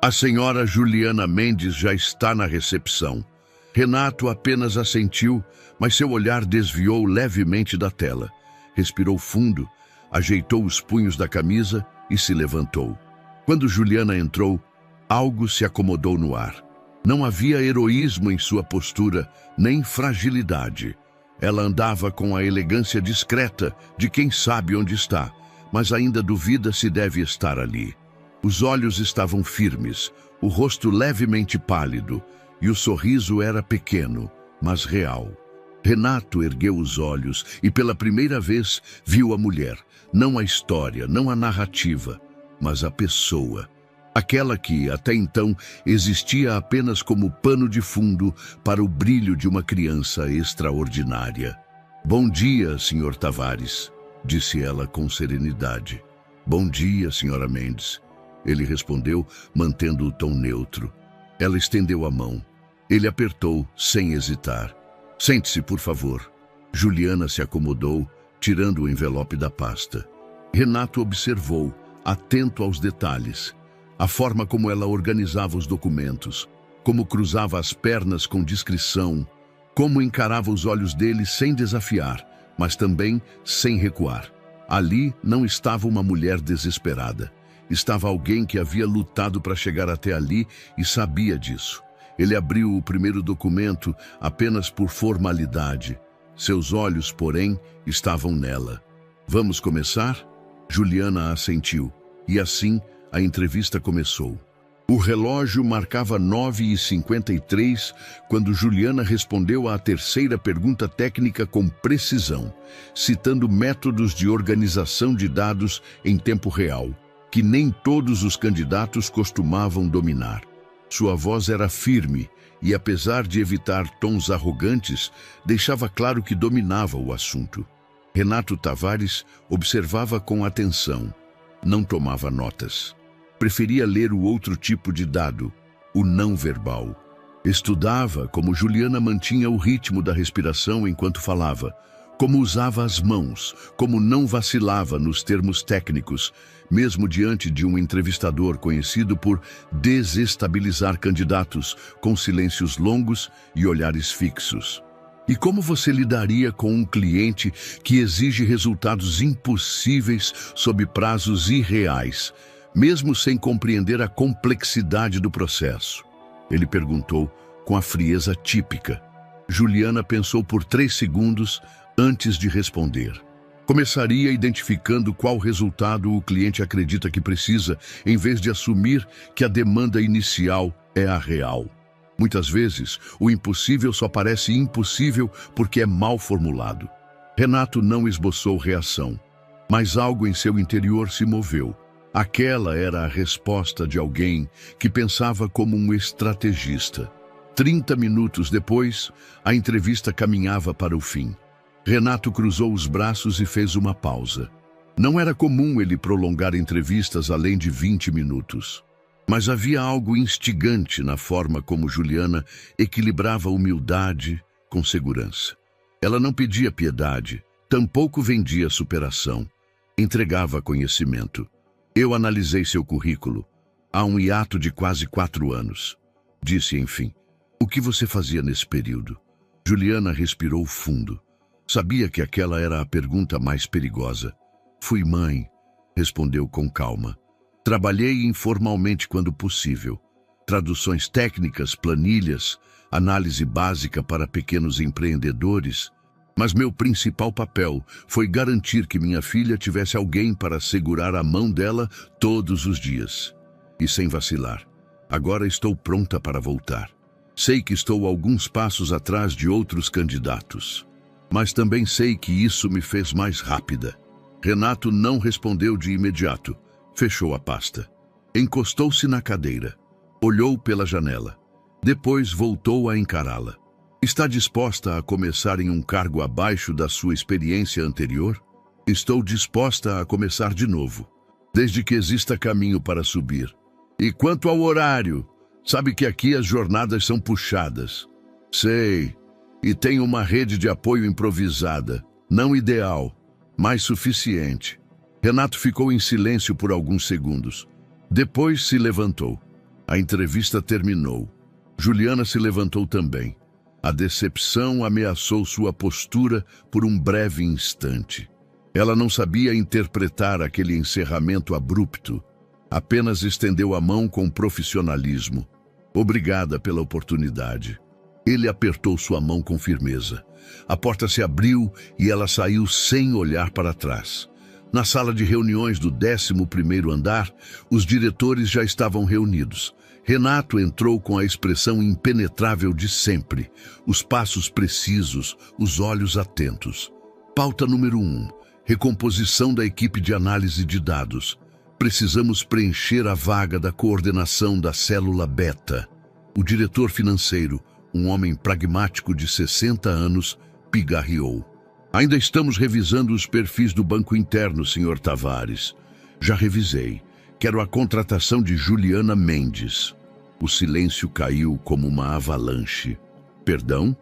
S1: A senhora Juliana Mendes já está na recepção. Renato apenas assentiu, mas seu olhar desviou levemente da tela. Respirou fundo, ajeitou os punhos da camisa e se levantou. Quando Juliana entrou, algo se acomodou no ar. Não havia heroísmo em sua postura, nem fragilidade. Ela andava com a elegância discreta de quem sabe onde está, mas ainda duvida se deve estar ali. Os olhos estavam firmes, o rosto levemente pálido, e o sorriso era pequeno, mas real. Renato ergueu os olhos e pela primeira vez viu a mulher, não a história, não a narrativa, mas a pessoa. Aquela que, até então, existia apenas como pano de fundo para o brilho de uma criança extraordinária. Bom dia, Sr. Tavares, disse ela com serenidade. Bom dia, Sra. Mendes. Ele respondeu, mantendo o tom neutro. Ela estendeu a mão. Ele apertou, sem hesitar. Sente-se, por favor. Juliana se acomodou, tirando o envelope da pasta. Renato observou, atento aos detalhes. A forma como ela organizava os documentos, como cruzava as pernas com discrição, como encarava os olhos dele sem desafiar, mas também sem recuar. Ali não estava uma mulher desesperada. Estava alguém que havia lutado para chegar até ali e sabia disso. Ele abriu o primeiro documento apenas por formalidade. Seus olhos, porém, estavam nela. Vamos começar? Juliana assentiu, e assim a entrevista começou. O relógio marcava 9h53 quando Juliana respondeu à terceira pergunta técnica com precisão, citando métodos de organização de dados em tempo real, que nem todos os candidatos costumavam dominar. Sua voz era firme e, apesar de evitar tons arrogantes, deixava claro que dominava o assunto. Renato Tavares observava com atenção, não tomava notas. Preferia ler o outro tipo de dado, o não verbal. Estudava como Juliana mantinha o ritmo da respiração enquanto falava, como usava as mãos, como não vacilava nos termos técnicos, mesmo diante de um entrevistador conhecido por desestabilizar candidatos com silêncios longos e olhares fixos. E como você lidaria com um cliente que exige resultados impossíveis sob prazos irreais, mesmo sem compreender a complexidade do processo? Ele perguntou com a frieza típica. Juliana pensou por 3 segundos antes de responder. Começaria identificando qual resultado o cliente acredita que precisa, em vez de assumir que a demanda inicial é a real. Muitas vezes, o impossível só parece impossível porque é mal formulado. Renato não esboçou reação, mas algo em seu interior se moveu. Aquela era a resposta de alguém que pensava como um estrategista. 30 minutos depois, a entrevista caminhava para o fim. Renato cruzou os braços e fez uma pausa. Não era comum ele prolongar entrevistas além de 20 minutos. Mas havia algo instigante na forma como Juliana equilibrava humildade com segurança. Ela não pedia piedade, tampouco vendia superação. Entregava conhecimento. Eu analisei seu currículo. Há um hiato de quase 4 anos. Disse, enfim. O que você fazia nesse período? Juliana respirou fundo. Sabia que aquela era a pergunta mais perigosa. Fui mãe, respondeu com calma. Trabalhei informalmente quando possível. Traduções técnicas, planilhas, análise básica para pequenos empreendedores. Mas meu principal papel foi garantir que minha filha tivesse alguém para segurar a mão dela todos os dias. E sem vacilar. Agora estou pronta para voltar. Sei que estou alguns passos atrás de outros candidatos. Mas também sei que isso me fez mais rápida. Renato não respondeu de imediato. Fechou a pasta. Encostou-se na cadeira. Olhou pela janela. Depois voltou a encará-la. Está disposta a começar em um cargo abaixo da sua experiência anterior? Estou disposta a começar de novo, desde que exista caminho para subir. E quanto ao horário, sabe que aqui as jornadas são puxadas. Sei. E tem uma rede de apoio improvisada. Não ideal, mas suficiente. Renato ficou em silêncio por alguns segundos. Depois se levantou. A entrevista terminou. Juliana se levantou também. A decepção ameaçou sua postura por um breve instante. Ela não sabia interpretar aquele encerramento abrupto. Apenas estendeu a mão com profissionalismo. Obrigada pela oportunidade. Ele apertou sua mão com firmeza. A porta se abriu e ela saiu sem olhar para trás. Na sala de reuniões do 11º andar, os diretores já estavam reunidos. Renato entrou com a expressão impenetrável de sempre, os passos precisos, os olhos atentos. Pauta número 1. Recomposição da equipe de análise de dados. Precisamos preencher a vaga da coordenação da célula beta. O diretor financeiro, um homem pragmático de 60 anos, pigarreou. Ainda estamos revisando os perfis do banco interno, Sr. Tavares. Já revisei. Quero a contratação de Juliana Mendes. O silêncio caiu como uma avalanche. Perdão?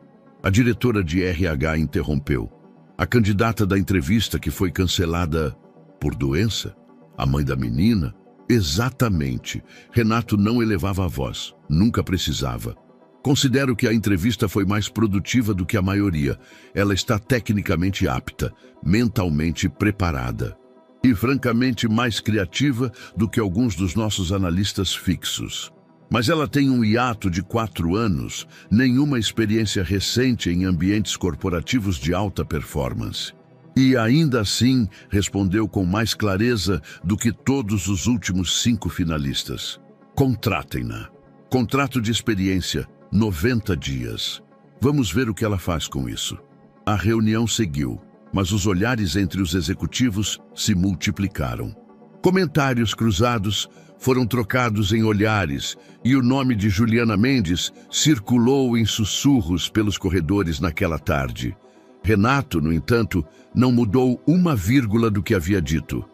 S1: A diretora de RH interrompeu. A candidata da entrevista que foi cancelada por doença? A mãe da menina? Exatamente. Renato não elevava a voz. Nunca precisava. Considero que a entrevista foi mais produtiva do que a maioria. Ela está tecnicamente apta, mentalmente preparada. E francamente mais criativa do que alguns dos nossos analistas fixos. Mas ela tem um hiato de 4 anos, nenhuma experiência recente em ambientes corporativos de alta performance. E ainda assim respondeu com mais clareza do que todos os últimos 5 finalistas. Contratem-na. Contrato de experiência, 90 dias. Vamos ver o que ela faz com isso. A reunião seguiu, mas os olhares entre os executivos se multiplicaram. Comentários cruzados foram trocados em olhares e o nome de Juliana Mendes circulou em sussurros pelos corredores naquela tarde. Renato, no entanto, não mudou uma vírgula do que havia dito.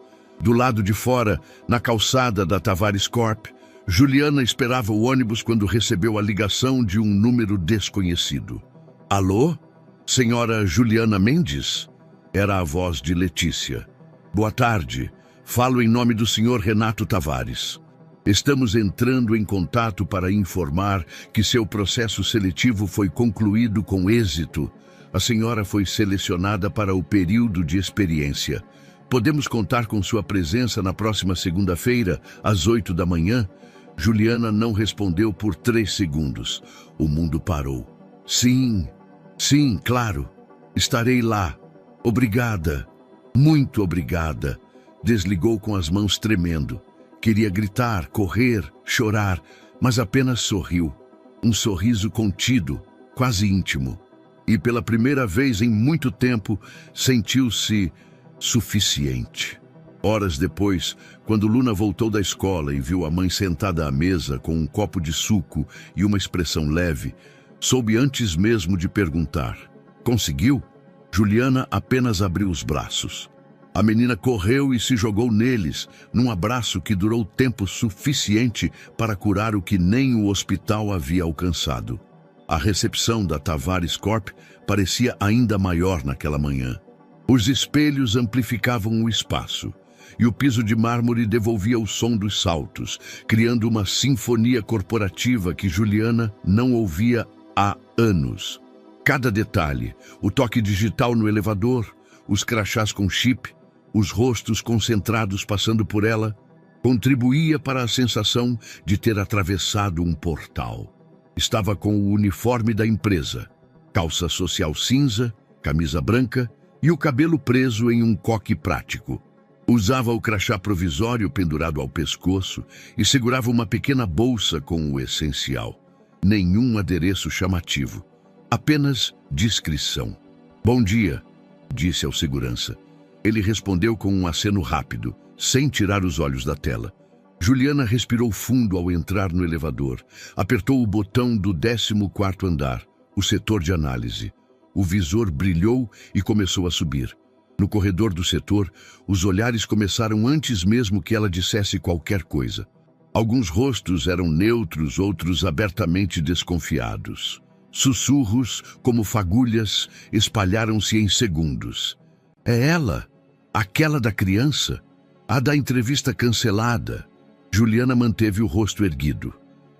S1: Do lado de fora, na calçada da Tavares Corp, Juliana esperava o ônibus quando recebeu a ligação de um número desconhecido. Alô? Senhora Juliana Mendes? Era a voz de Letícia. Boa tarde. Falo em nome do senhor Renato Tavares. Estamos entrando em contato para informar que seu processo seletivo foi concluído com êxito. A senhora foi selecionada para o período de experiência. Podemos contar com sua presença na próxima segunda-feira, às 8 da manhã? Juliana não respondeu por 3 segundos. O mundo parou. Sim, claro. Estarei lá. Obrigada. Muito obrigada. Desligou com as mãos tremendo. Queria gritar, correr, chorar, mas apenas sorriu. Um sorriso contido, quase íntimo. E pela primeira vez em muito tempo, sentiu-se suficiente. Horas depois, quando Luna voltou da escola e viu a mãe sentada à mesa com um copo de suco e uma expressão leve, soube antes mesmo de perguntar. Conseguiu? Juliana apenas abriu os braços. A menina correu e se jogou neles, num abraço que durou tempo suficiente para curar o que nem o hospital havia alcançado. A recepção da Tavares Corp parecia ainda maior naquela manhã. Os espelhos amplificavam o espaço, e o piso de mármore devolvia o som dos saltos, criando uma sinfonia corporativa que Juliana não ouvia há anos. Cada detalhe, o toque digital no elevador, os crachás com chip, os rostos concentrados passando por ela, contribuía para a sensação de ter atravessado um portal. Estava com o uniforme da empresa, calça social cinza, camisa branca e o cabelo preso em um coque prático. Usava o crachá provisório pendurado ao pescoço e segurava uma pequena bolsa com o essencial. Nenhum adereço chamativo, apenas discrição. Bom dia, disse ao segurança. Ele respondeu com um aceno rápido, sem tirar os olhos da tela. Juliana respirou fundo ao entrar no elevador. Apertou o botão do 14º andar, o setor de análise. O visor brilhou e começou a subir. No corredor do setor, os olhares começaram antes mesmo que ela dissesse qualquer coisa. Alguns rostos eram neutros, outros abertamente desconfiados. Sussurros, como fagulhas, espalharam-se em segundos. É ela, aquela da criança, a da entrevista cancelada. Juliana manteve o rosto erguido.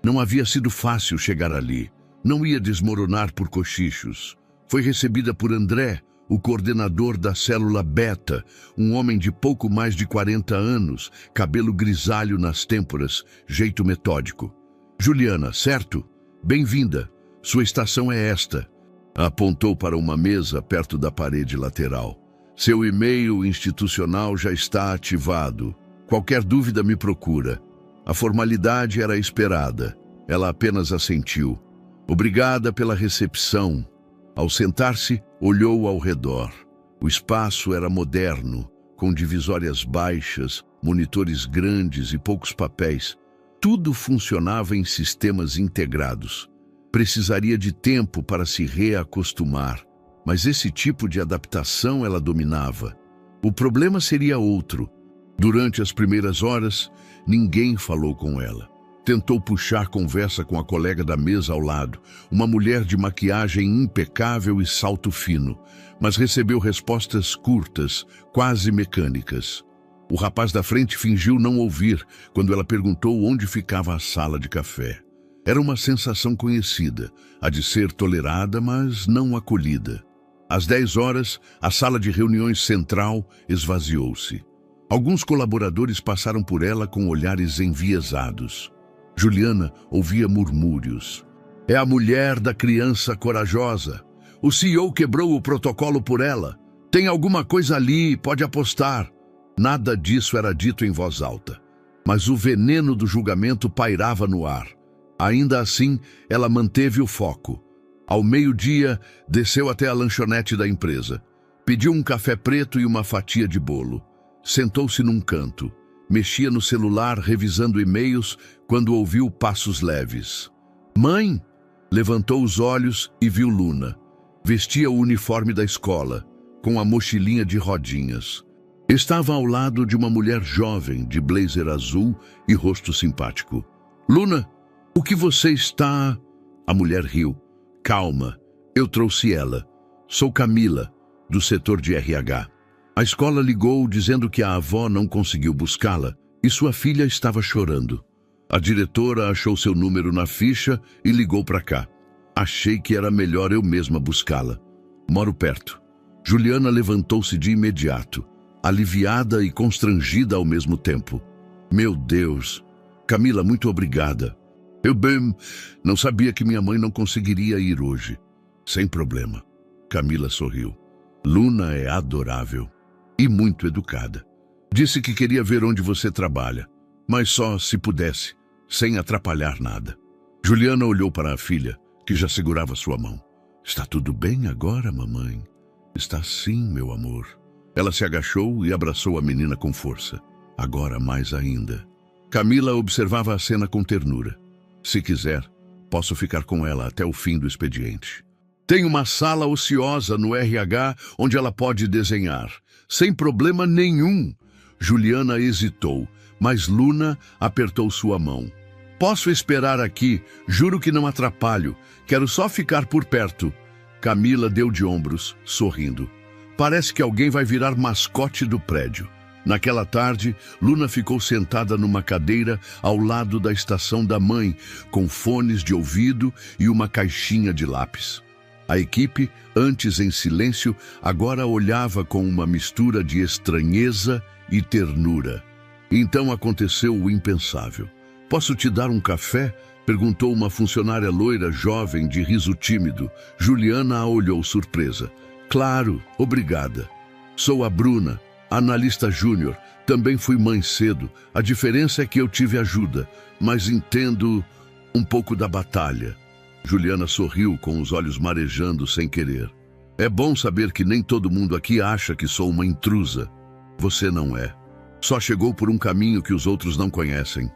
S1: Não havia sido fácil chegar ali. Não ia desmoronar por cochichos. Foi recebida por André, o coordenador da célula Beta, um homem de pouco mais de 40 anos, cabelo grisalho nas têmporas, jeito metódico. Juliana, certo? Bem-vinda. Sua estação é esta. Apontou para uma mesa perto da parede lateral. Seu e-mail institucional já está ativado. Qualquer dúvida me procura. A formalidade era esperada. Ela apenas assentiu. Obrigada pela recepção. Ao sentar-se, olhou ao redor. O espaço era moderno, com divisórias baixas, monitores grandes e poucos papéis. Tudo funcionava em sistemas integrados. Precisaria de tempo para se reacostumar, mas esse tipo de adaptação ela dominava. O problema seria outro. Durante as primeiras horas, ninguém falou com ela. Tentou puxar conversa com a colega da mesa ao lado, uma mulher de maquiagem impecável e salto fino, mas recebeu respostas curtas, quase mecânicas. O rapaz da frente fingiu não ouvir quando ela perguntou onde ficava a sala de café. Era uma sensação conhecida, a de ser tolerada, mas não acolhida. Às 10 horas, a sala de reuniões central esvaziou-se. Alguns colaboradores passaram por ela com olhares enviesados. Juliana ouvia murmúrios. É a mulher da criança corajosa. O CEO quebrou o protocolo por ela. Tem alguma coisa ali, pode apostar. Nada disso era dito em voz alta, mas o veneno do julgamento pairava no ar. Ainda assim, ela manteve o foco. Ao meio-dia, desceu até a lanchonete da empresa. Pediu um café preto e uma fatia de bolo. Sentou-se num canto. Mexia no celular, revisando e-mails, quando ouviu passos leves. Mãe! Levantou os olhos e viu Luna. Vestia o uniforme da escola, com a mochilinha de rodinhas. Estava ao lado de uma mulher jovem, de blazer azul e rosto simpático. Luna, o que você está... A mulher riu. Calma, eu trouxe ela. Sou Camila, do setor de RH. A escola ligou dizendo que a avó não conseguiu buscá-la e sua filha estava chorando. A diretora achou seu número na ficha e ligou para cá. Achei que era melhor eu mesma buscá-la. Moro perto. Juliana levantou-se de imediato, aliviada e constrangida ao mesmo tempo. Meu Deus! Camila, muito obrigada. Eu bem, não sabia que minha mãe não conseguiria ir hoje. Sem problema. Camila sorriu. Luna é adorável. E muito educada. Disse que queria ver onde você trabalha, mas só se pudesse, sem atrapalhar nada. Juliana olhou para a filha, que já segurava sua mão. Está tudo bem agora, mamãe? Está sim, meu amor. Ela se agachou e abraçou a menina com força. Agora mais ainda. Camila observava a cena com ternura. Se quiser, posso ficar com ela até o fim do expediente. Tem uma sala ociosa no RH onde ela pode desenhar. Sem problema nenhum. Juliana hesitou, mas Luna apertou sua mão. Posso esperar aqui, juro que não atrapalho. Quero só ficar por perto. Camila deu de ombros, sorrindo. Parece que alguém vai virar mascote do prédio. Naquela tarde, Luna ficou sentada numa cadeira ao lado da estação da mãe, com fones de ouvido e uma caixinha de lápis. A equipe, antes em silêncio, agora olhava com uma mistura de estranheza e ternura. Então aconteceu o impensável. Posso te dar um café? Perguntou uma funcionária loira jovem de riso tímido. Juliana a olhou surpresa. Claro, obrigada. Sou a Bruna, analista júnior. Também fui mãe cedo. A diferença é que eu tive ajuda, mas entendo um pouco da batalha. Juliana sorriu com os olhos marejando sem querer. É bom saber que nem todo mundo aqui acha que sou uma intrusa. Você não é. Só chegou por um caminho que os outros não conhecem.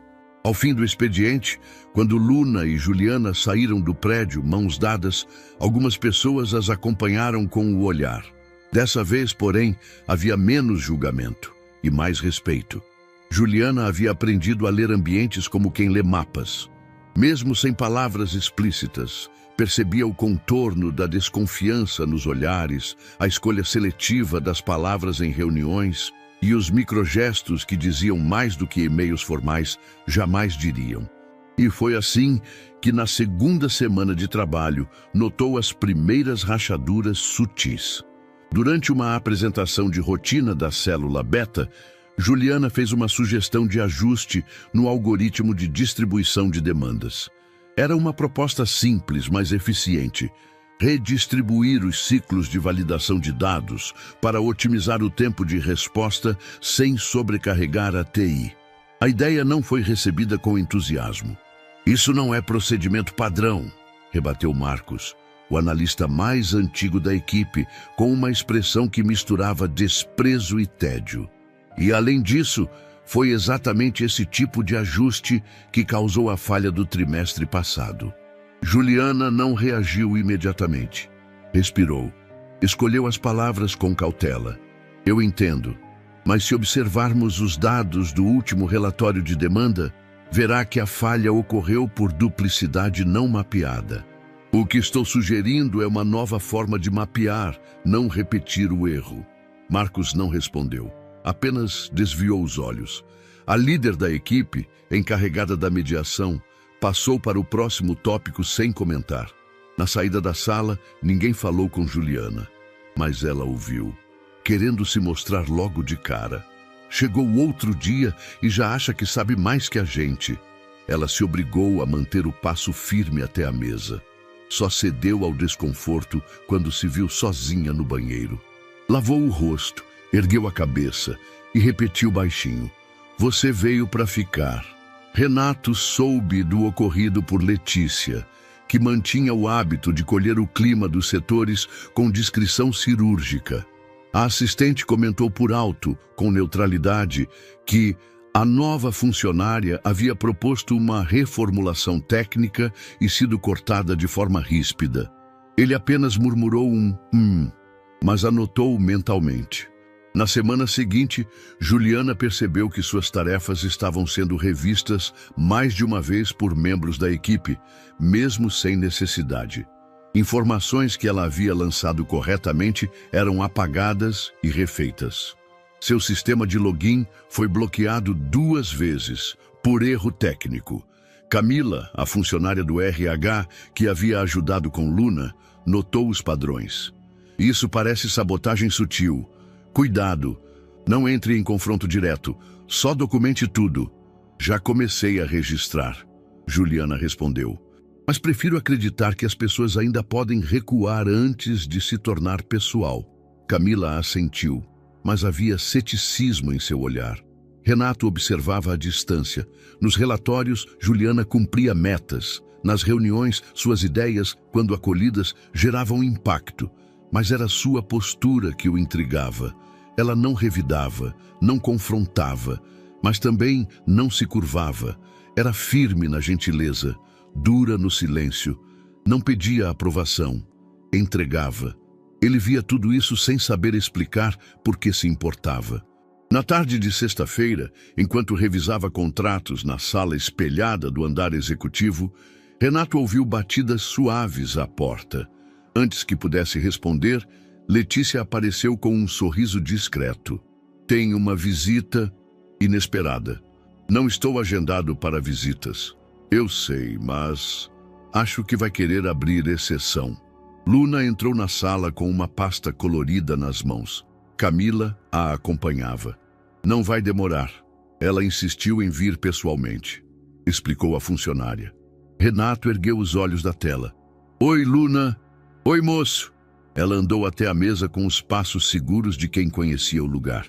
S1: Ao fim do expediente, quando Luna e Juliana saíram do prédio, mãos dadas, algumas pessoas as acompanharam com o olhar. Dessa vez, porém, havia menos julgamento e mais respeito. Juliana havia aprendido a ler ambientes como quem lê mapas. Mesmo sem palavras explícitas, Percebia o contorno da desconfiança nos olhares, a escolha seletiva das palavras em reuniões e os microgestos que diziam mais do que e-mails formais jamais diriam. E foi assim que, na segunda semana de trabalho, notou as primeiras rachaduras sutis. Durante uma apresentação de rotina da célula beta, Juliana fez uma sugestão de ajuste no algoritmo de distribuição de demandas. Era uma proposta simples, mas eficiente: redistribuir os ciclos de validação de dados para otimizar o tempo de resposta sem sobrecarregar a TI. A ideia não foi recebida com entusiasmo. "Isso não é procedimento padrão", rebateu Marcos, o analista mais antigo da equipe, com uma expressão que misturava desprezo e tédio. E, além disso, foi exatamente esse tipo de ajuste que causou a falha do trimestre passado. Juliana não reagiu imediatamente. Respirou. Escolheu as palavras com cautela. "Eu entendo, mas se observarmos os dados do último relatório de demanda, verá que a falha ocorreu por duplicidade não mapeada. O que estou sugerindo é uma nova forma de mapear, não repetir o erro." Marcos não respondeu. Apenas desviou os olhos. A líder da equipe, encarregada da mediação, passou para o próximo tópico sem comentar. Na saída da sala, ninguém falou com Juliana, mas ela ouviu, querendo se mostrar logo de cara. Chegou outro dia e já acha que sabe mais que a gente. Ela se obrigou a manter o passo firme até a mesa. Só cedeu ao desconforto quando se viu sozinha no banheiro. Lavou o rosto, ergueu a cabeça e repetiu baixinho: "Você veio para ficar." Renato soube do ocorrido por Letícia, que mantinha o hábito de colher o clima dos setores com discrição cirúrgica. A assistente comentou por alto, com neutralidade, que a nova funcionária havia proposto uma reformulação técnica e sido cortada de forma ríspida. Ele apenas murmurou mas anotou mentalmente. Na semana seguinte, Juliana percebeu que suas tarefas estavam sendo revistas mais de uma vez por membros da equipe, mesmo sem necessidade. Informações que ela havia lançado corretamente eram apagadas e refeitas. Seu sistema de login foi bloqueado 2 vezes, por erro técnico. Camila, a funcionária do RH, que havia ajudado com Luna, notou os padrões. "Isso parece sabotagem sutil. Cuidado, não entre em confronto direto, só documente tudo." "Já comecei a registrar", Juliana respondeu. "Mas prefiro acreditar que as pessoas ainda podem recuar antes de se tornar pessoal." Camila assentiu, mas havia ceticismo em seu olhar. Renato observava à distância. Nos relatórios, Juliana cumpria metas. Nas reuniões, suas ideias, quando acolhidas, geravam impacto. Mas era sua postura que o intrigava. Ela não revidava, não confrontava, mas também não se curvava. Era firme na gentileza, dura no silêncio. Não pedia aprovação, entregava. Ele via tudo isso sem saber explicar por que se importava. Na tarde de sexta-feira, enquanto revisava contratos na sala espelhada do andar executivo, Renato ouviu batidas suaves à porta. Antes que pudesse responder, Letícia apareceu com um sorriso discreto. "Tem uma visita inesperada." "Não estou agendado para visitas." "Eu sei, mas acho que vai querer abrir exceção." Luna entrou na sala com uma pasta colorida nas mãos. Camila a acompanhava. "Não vai demorar. Ela insistiu em vir pessoalmente", explicou a funcionária. Renato ergueu os olhos da tela. "Oi, Luna." "Oi, moço." Ela andou até a mesa com os passos seguros de quem conhecia o lugar.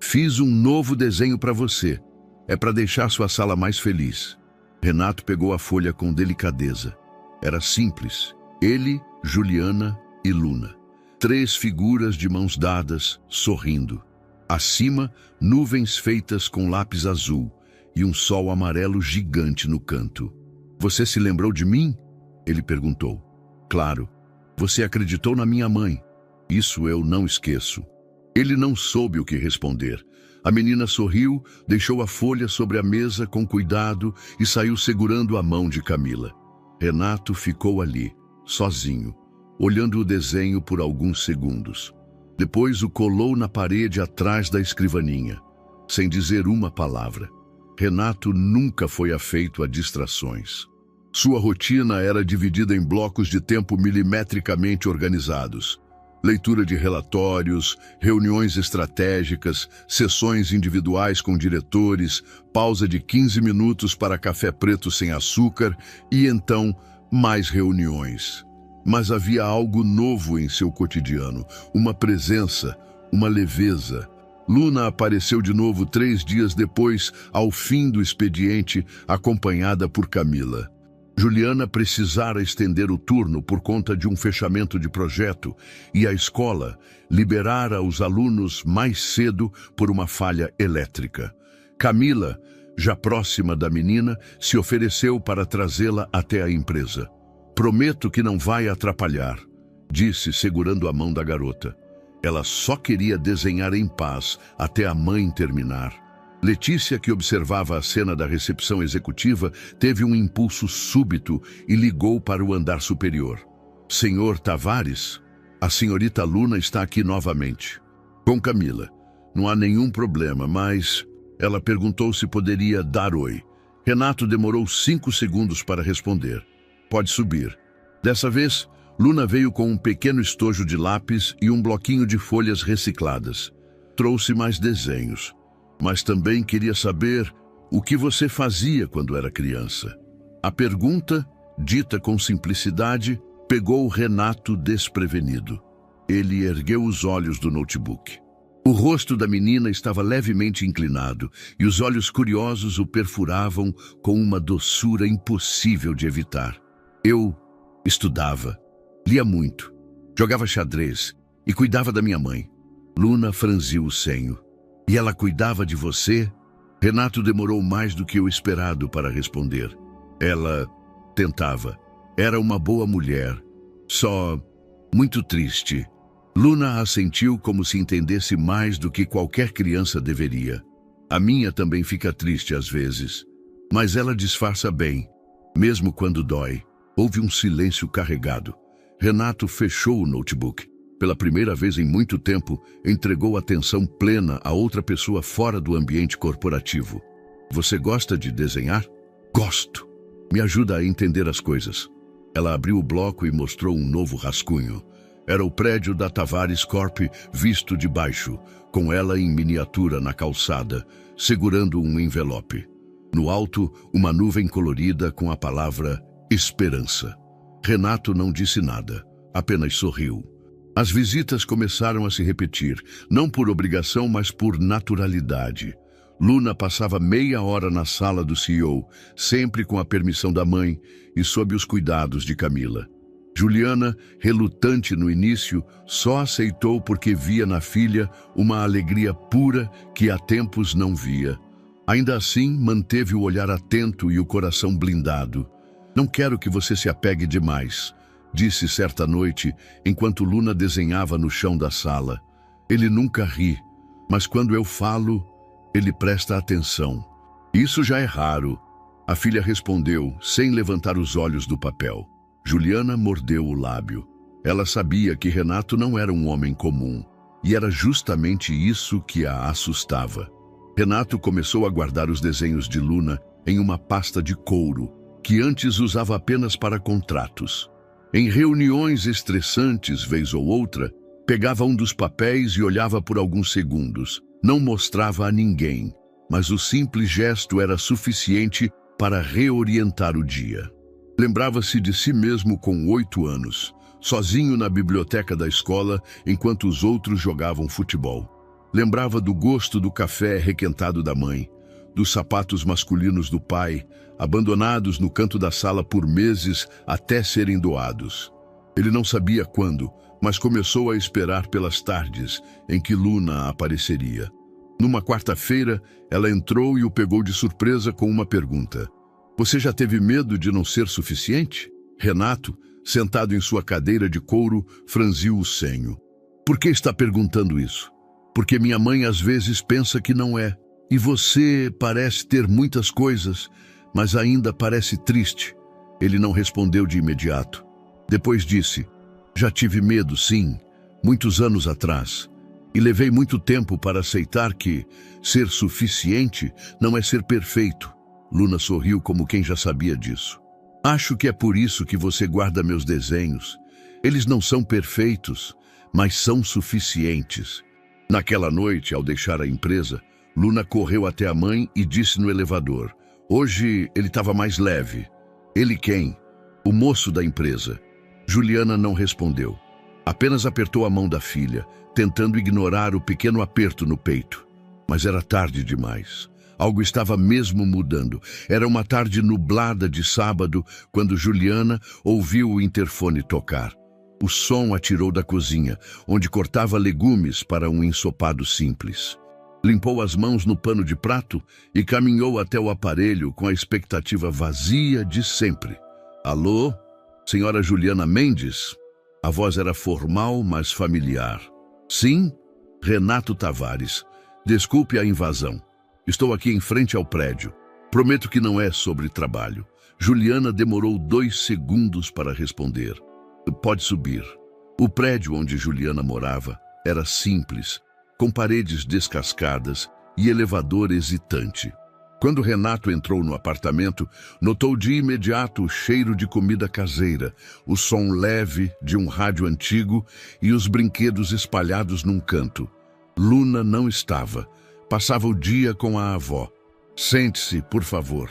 S1: "Fiz um novo desenho para você. É para deixar sua sala mais feliz." Renato pegou a folha com delicadeza. Era simples. Ele, Juliana e Luna. 3 figuras de mãos dadas, sorrindo. Acima, nuvens feitas com lápis azul e um sol amarelo gigante no canto. "Você se lembrou de mim?" ele perguntou. "Claro. Você acreditou na minha mãe. Isso eu não esqueço." Ele não soube o que responder. A menina sorriu, deixou a folha sobre a mesa com cuidado e saiu segurando a mão de Camila. Renato ficou ali, sozinho, olhando o desenho por alguns segundos. Depois o colou na parede atrás da escrivaninha, sem dizer uma palavra. Renato nunca foi afeito a distrações. Sua rotina era dividida em blocos de tempo milimetricamente organizados. Leitura de relatórios, reuniões estratégicas, sessões individuais com diretores, pausa de 15 minutos para café preto sem açúcar e então mais reuniões. Mas havia algo novo em seu cotidiano, uma presença, uma leveza. Luna apareceu de novo 3 dias depois, ao fim do expediente, acompanhada por Camila. Juliana precisara estender o turno por conta de um fechamento de projeto e a escola liberara os alunos mais cedo por uma falha elétrica. Camila, já próxima da menina, se ofereceu para trazê-la até a empresa. "Prometo que não vai atrapalhar", disse segurando a mão da garota. Ela só queria desenhar em paz até a mãe terminar. Letícia, que observava a cena da recepção executiva, teve um impulso súbito e ligou para o andar superior. "Senhor Tavares, a senhorita Luna está aqui novamente." "Com Camila. Não há nenhum problema, mas..." Ela perguntou se poderia dar oi. Renato demorou 5 segundos para responder. "Pode subir." Dessa vez, Luna veio com um pequeno estojo de lápis e um bloquinho de folhas recicladas. "Trouxe mais desenhos. Mas também queria saber o que você fazia quando era criança." A pergunta, dita com simplicidade, pegou Renato desprevenido. Ele ergueu os olhos do notebook. O rosto da menina estava levemente inclinado e os olhos curiosos o perfuravam com uma doçura impossível de evitar. "Eu estudava, lia muito, jogava xadrez e cuidava da minha mãe." Luna franziu o senho. "E ela cuidava de você?" Renato demorou mais do que o esperado para responder. "Ela tentava. Era uma boa mulher. Só muito triste." Luna assentiu como se entendesse mais do que qualquer criança deveria. "A minha também fica triste às vezes. Mas ela disfarça bem, mesmo quando dói." Houve um silêncio carregado. Renato fechou o notebook. Pela primeira vez em muito tempo, entregou atenção plena a outra pessoa fora do ambiente corporativo. "Você gosta de desenhar?" "Gosto. Me ajuda a entender as coisas." Ela abriu o bloco e mostrou um novo rascunho. Era o prédio da Tavares Corp visto de baixo, com ela em miniatura na calçada, segurando um envelope. No alto, uma nuvem colorida com a palavra Esperança. Renato não disse nada, apenas sorriu. As visitas começaram a se repetir, não por obrigação, mas por naturalidade. Luna passava meia hora na sala do CEO, sempre com a permissão da mãe e sob os cuidados de Camila. Juliana, relutante no início, só aceitou porque via na filha uma alegria pura que há tempos não via. Ainda assim, manteve o olhar atento e o coração blindado. "Não quero que você se apegue demais", disse certa noite, enquanto Luna desenhava no chão da sala. "Ele nunca ri, mas quando eu falo, ele presta atenção." "Isso já é raro", a filha respondeu, sem levantar os olhos do papel. Juliana mordeu o lábio. Ela sabia que Renato não era um homem comum, e era justamente isso que a assustava. Renato começou a guardar os desenhos de Luna em uma pasta de couro, que antes usava apenas para contratos. Em reuniões estressantes, vez ou outra, pegava um dos papéis e olhava por alguns segundos. Não mostrava a ninguém, mas o simples gesto era suficiente para reorientar o dia. Lembrava-se de si mesmo com 8 anos, sozinho na biblioteca da escola enquanto os outros jogavam futebol. Lembrava do gosto do café requentado da mãe, dos sapatos masculinos do pai, abandonados no canto da sala por meses até serem doados. Ele não sabia quando, mas começou a esperar pelas tardes em que Luna apareceria. Numa quarta-feira, ela entrou e o pegou de surpresa com uma pergunta. "Você já teve medo de não ser suficiente?" Renato, sentado em sua cadeira de couro, franziu o senho. "Por que está perguntando isso?" "Porque minha mãe às vezes pensa que não é. E você parece ter muitas coisas, mas ainda parece triste." Ele não respondeu de imediato. Depois disse: já tive medo, sim, muitos anos atrás. E levei muito tempo para aceitar que ser suficiente não é ser perfeito. Luna sorriu como quem já sabia disso. Acho que é por isso que você guarda meus desenhos. Eles não são perfeitos, mas são suficientes. Naquela noite, ao deixar a empresa, Luna correu até a mãe e disse no elevador: hoje ele estava mais leve. Ele quem? O moço da empresa. Juliana não respondeu. Apenas apertou a mão da filha, tentando ignorar o pequeno aperto no peito. Mas era tarde demais. Algo estava mesmo mudando. Era uma tarde nublada de sábado, quando Juliana ouviu o interfone tocar. O som atirou da cozinha, onde cortava legumes para um ensopado simples. Limpou as mãos no pano de prato e caminhou até o aparelho com a expectativa vazia de sempre. Alô? Senhora Juliana Mendes? A voz era formal, mas familiar. Sim? Renato Tavares. Desculpe a invasão. Estou aqui em frente ao prédio. Prometo que não é sobre trabalho. Juliana demorou 2 segundos para responder. Pode subir. O prédio onde Juliana morava era simples, com paredes descascadas e elevador hesitante. Quando Renato entrou no apartamento, notou de imediato o cheiro de comida caseira, o som leve de um rádio antigo e os brinquedos espalhados num canto. Luna não estava. Passava o dia com a avó. Sente-se, por favor,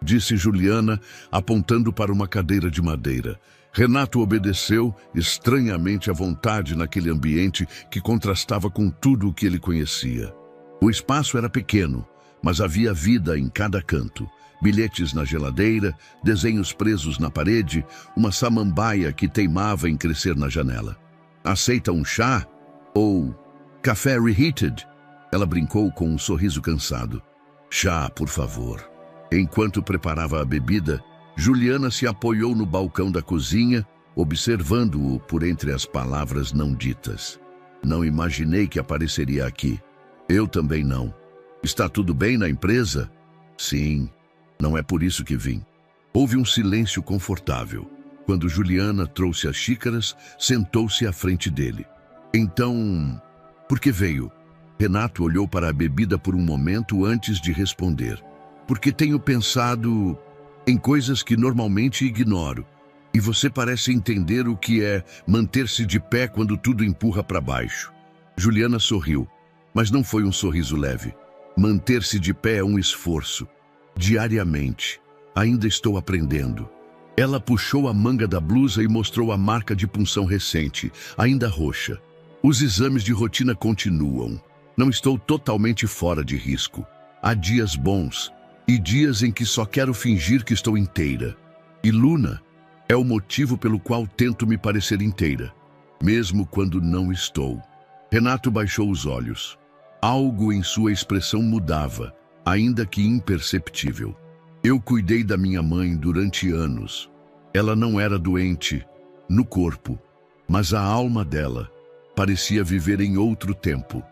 S1: disse Juliana, apontando para uma cadeira de madeira. Renato obedeceu, estranhamente à vontade naquele ambiente que contrastava com tudo o que ele conhecia. O espaço era pequeno, mas havia vida em cada canto. Bilhetes na geladeira, desenhos presos na parede, uma samambaia que teimava em crescer na janela. Aceita um chá? Ou café reheated? Ela brincou com um sorriso cansado. Chá, por favor. Enquanto preparava a bebida, Juliana se apoiou no balcão da cozinha, observando-o por entre as palavras não ditas. Não imaginei que apareceria aqui. Eu também não. Está tudo bem na empresa? Sim. Não é por isso que vim. Houve um silêncio confortável. Quando Juliana trouxe as xícaras, sentou-se à frente dele. Então, por que veio? Renato olhou para a bebida por um momento antes de responder. Porque tenho pensado em coisas que normalmente ignoro. E você parece entender o que é manter-se de pé quando tudo empurra para baixo. Juliana sorriu, mas não foi um sorriso leve. Manter-se de pé é um esforço. Diariamente. Ainda estou aprendendo. Ela puxou a manga da blusa e mostrou a marca de punção recente, ainda roxa. Os exames de rotina continuam. Não estou totalmente fora de risco. Há dias bons e dias em que só quero fingir que estou inteira. E Luna é o motivo pelo qual tento me parecer inteira, mesmo quando não estou. Renato baixou os olhos. Algo em sua expressão mudava, ainda que imperceptível. Eu cuidei da minha mãe durante anos. Ela não era doente no corpo, mas a alma dela parecia viver em outro tempo.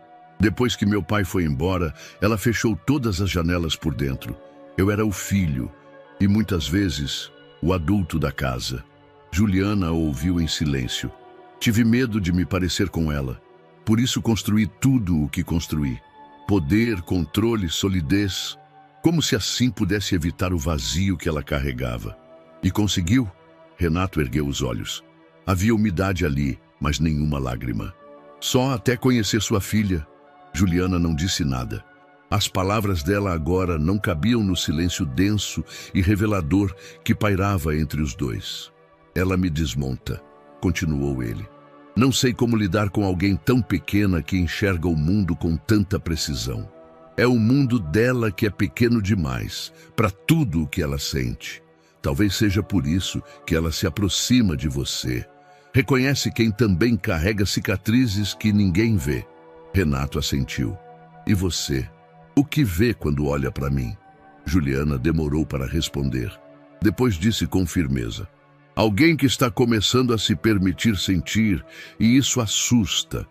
S1: Depois que meu pai foi embora, ela fechou todas as janelas por dentro. Eu era o filho e, muitas vezes, o adulto da casa. Juliana ouviu em silêncio. Tive medo de me parecer com ela. Por isso construí tudo o que construí. Poder, controle, solidez. Como se assim pudesse evitar o vazio que ela carregava. E conseguiu? Renato ergueu os olhos. Havia umidade ali, mas nenhuma lágrima. Só até conhecer sua filha. Juliana não disse nada. As palavras dela agora não cabiam no silêncio denso e revelador que pairava entre os dois. Ela me desmonta, continuou ele. Não sei como lidar com alguém tão pequena que enxerga o mundo com tanta precisão. É o mundo dela que é pequeno demais, para tudo o que ela sente. Talvez seja por isso que ela se aproxima de você. Reconhece quem também carrega cicatrizes que ninguém vê. Renato assentiu. E você? O que vê quando olha para mim? Juliana demorou para responder. Depois disse com firmeza. Alguém que está começando a se permitir sentir, e isso assusta,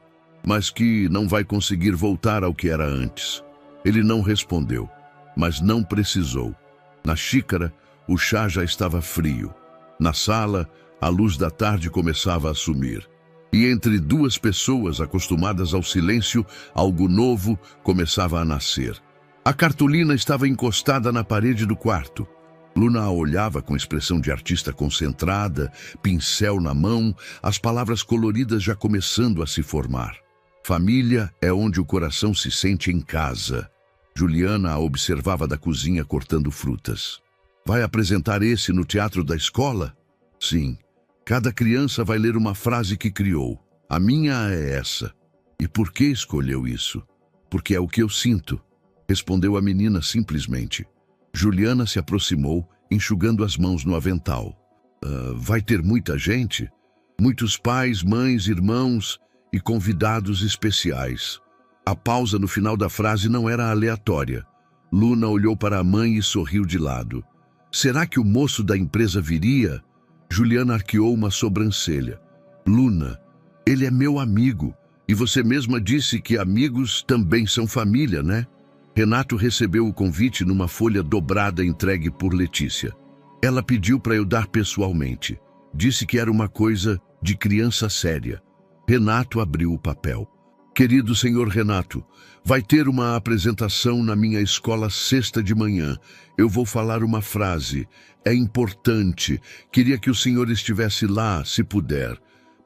S1: mas que não vai conseguir voltar ao que era antes. Ele não respondeu, mas não precisou. Na xícara, o chá já estava frio. Na sala, A luz da tarde começava a sumir. E entre duas pessoas acostumadas ao silêncio, algo novo começava a nascer. A cartolina estava encostada na parede do quarto. Luna a olhava com expressão de artista concentrada, pincel na mão, as palavras coloridas já começando a se formar. Família é onde o coração se sente em casa. Juliana a observava da cozinha cortando frutas. Vai apresentar esse no teatro da escola? Sim. Cada criança vai ler uma frase que criou. A minha é essa. E por que escolheu isso? Porque é o que eu sinto, respondeu a menina simplesmente. Juliana se aproximou, enxugando as mãos no avental. Vai ter muita gente? Muitos pais, mães, irmãos e convidados especiais. A pausa no final da frase não era aleatória. Luna olhou para a mãe e sorriu de lado. Será que o moço da empresa viria? Juliana arqueou uma sobrancelha. Luna, ele é meu amigo. E você mesma disse que amigos também são família, né? Renato recebeu o convite numa folha dobrada entregue por Letícia. Ela pediu para eu dar pessoalmente. Disse que era uma coisa de criança séria. Renato abriu o papel. Querido senhor Renato, vai ter uma apresentação na minha escola sexta de manhã. Eu vou falar uma frase. É importante. Queria que o senhor estivesse lá, se puder.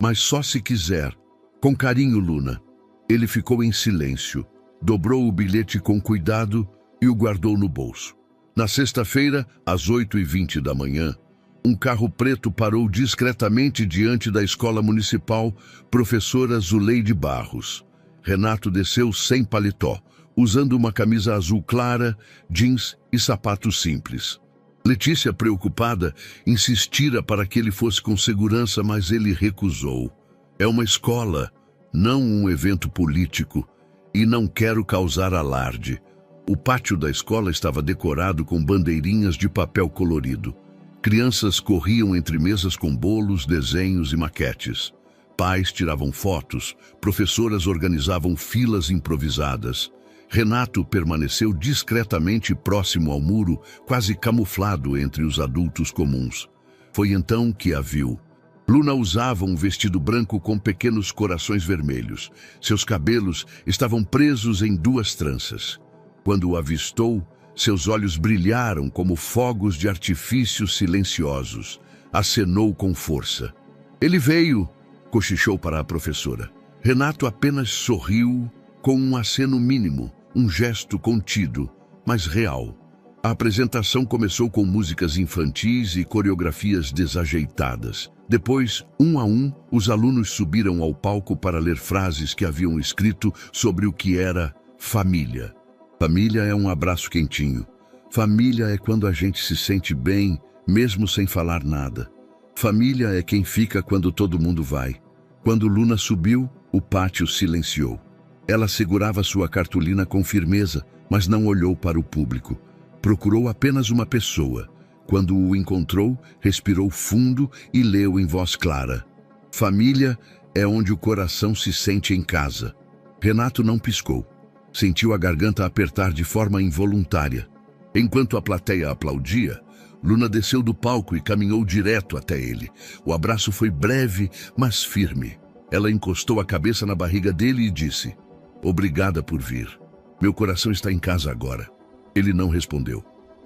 S1: Mas só se quiser. Com carinho, Luna. Ele ficou em silêncio. Dobrou o bilhete com cuidado e o guardou no bolso. Na sexta-feira, às 8h20 da manhã, um carro preto parou discretamente diante da escola municipal Professora Zuleide Barros. Renato desceu sem paletó, usando uma camisa azul clara, jeans e sapatos simples. Letícia, preocupada, insistira para que ele fosse com segurança, mas ele recusou. É uma escola, não um evento político, e não quero causar alarde. O pátio da escola estava decorado com bandeirinhas de papel colorido. Crianças corriam entre mesas com bolos, desenhos e maquetes. Pais tiravam fotos, professoras organizavam filas improvisadas. Renato permaneceu discretamente próximo ao muro, quase camuflado entre os adultos comuns. Foi então que a viu. Luna usava um vestido branco com pequenos corações vermelhos. Seus cabelos estavam presos em duas tranças. Quando o avistou, seus olhos brilharam como fogos de artifício silenciosos. Acenou com força. Ele veio, cochichou para a professora. Renato apenas sorriu com um aceno mínimo, um gesto contido, mas real. A apresentação começou com músicas infantis e coreografias desajeitadas. Depois, um a um, os alunos subiram ao palco para ler frases que haviam escrito sobre o que era família. Família é um abraço quentinho. Família é quando a gente se sente bem, mesmo sem falar nada. Família é quem fica quando todo mundo vai. Quando Luna subiu, o pátio silenciou. Ela segurava sua cartolina com firmeza, mas não olhou para o público. Procurou apenas uma pessoa. Quando o encontrou, respirou fundo e leu em voz clara. Família é onde o coração se sente em casa. Renato não piscou. Sentiu a garganta apertar de forma involuntária. Enquanto a plateia aplaudia, Luna desceu do palco e caminhou direto até ele. O abraço foi breve, mas firme. Ela encostou a cabeça na barriga dele e disse: "Obrigada por vir. Meu coração está em casa agora." Ele não respondeu.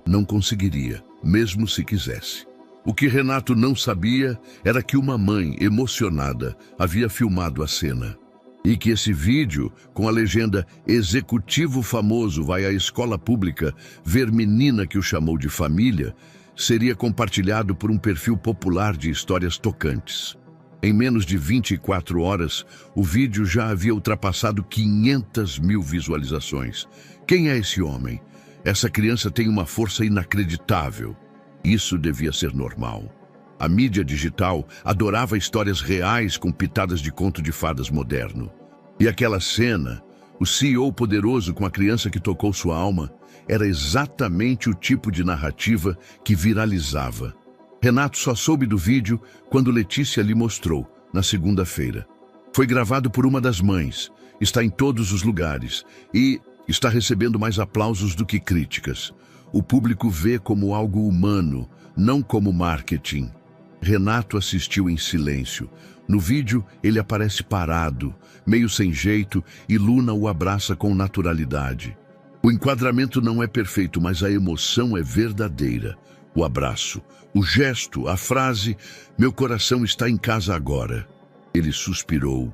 S1: Não conseguiria, mesmo se quisesse. O que Renato não sabia era que uma mãe, emocionada, havia filmado a cena. E que esse vídeo, com a legenda "Executivo famoso vai à escola pública ver menina que o chamou de família", seria compartilhado por um perfil popular de histórias tocantes. Em menos de 24 horas, o vídeo já havia ultrapassado 500 mil visualizações. Quem é esse homem? Essa criança tem uma força inacreditável. Isso devia ser normal. A mídia digital adorava histórias reais com pitadas de conto de fadas moderno. E aquela cena, o CEO poderoso com a criança que tocou sua alma, era exatamente o tipo de narrativa que viralizava. Renato só soube do vídeo quando Letícia lhe mostrou, na segunda-feira. Foi gravado por uma das mães, está em todos os lugares e está recebendo mais aplausos do que críticas. O público vê como algo humano, não como marketing. Renato assistiu em silêncio. No vídeo, ele aparece parado, meio sem jeito, e Luna o abraça com naturalidade. O enquadramento não é perfeito, mas a emoção é verdadeira. O abraço, o gesto, a frase, meu coração está em casa agora. Ele suspirou,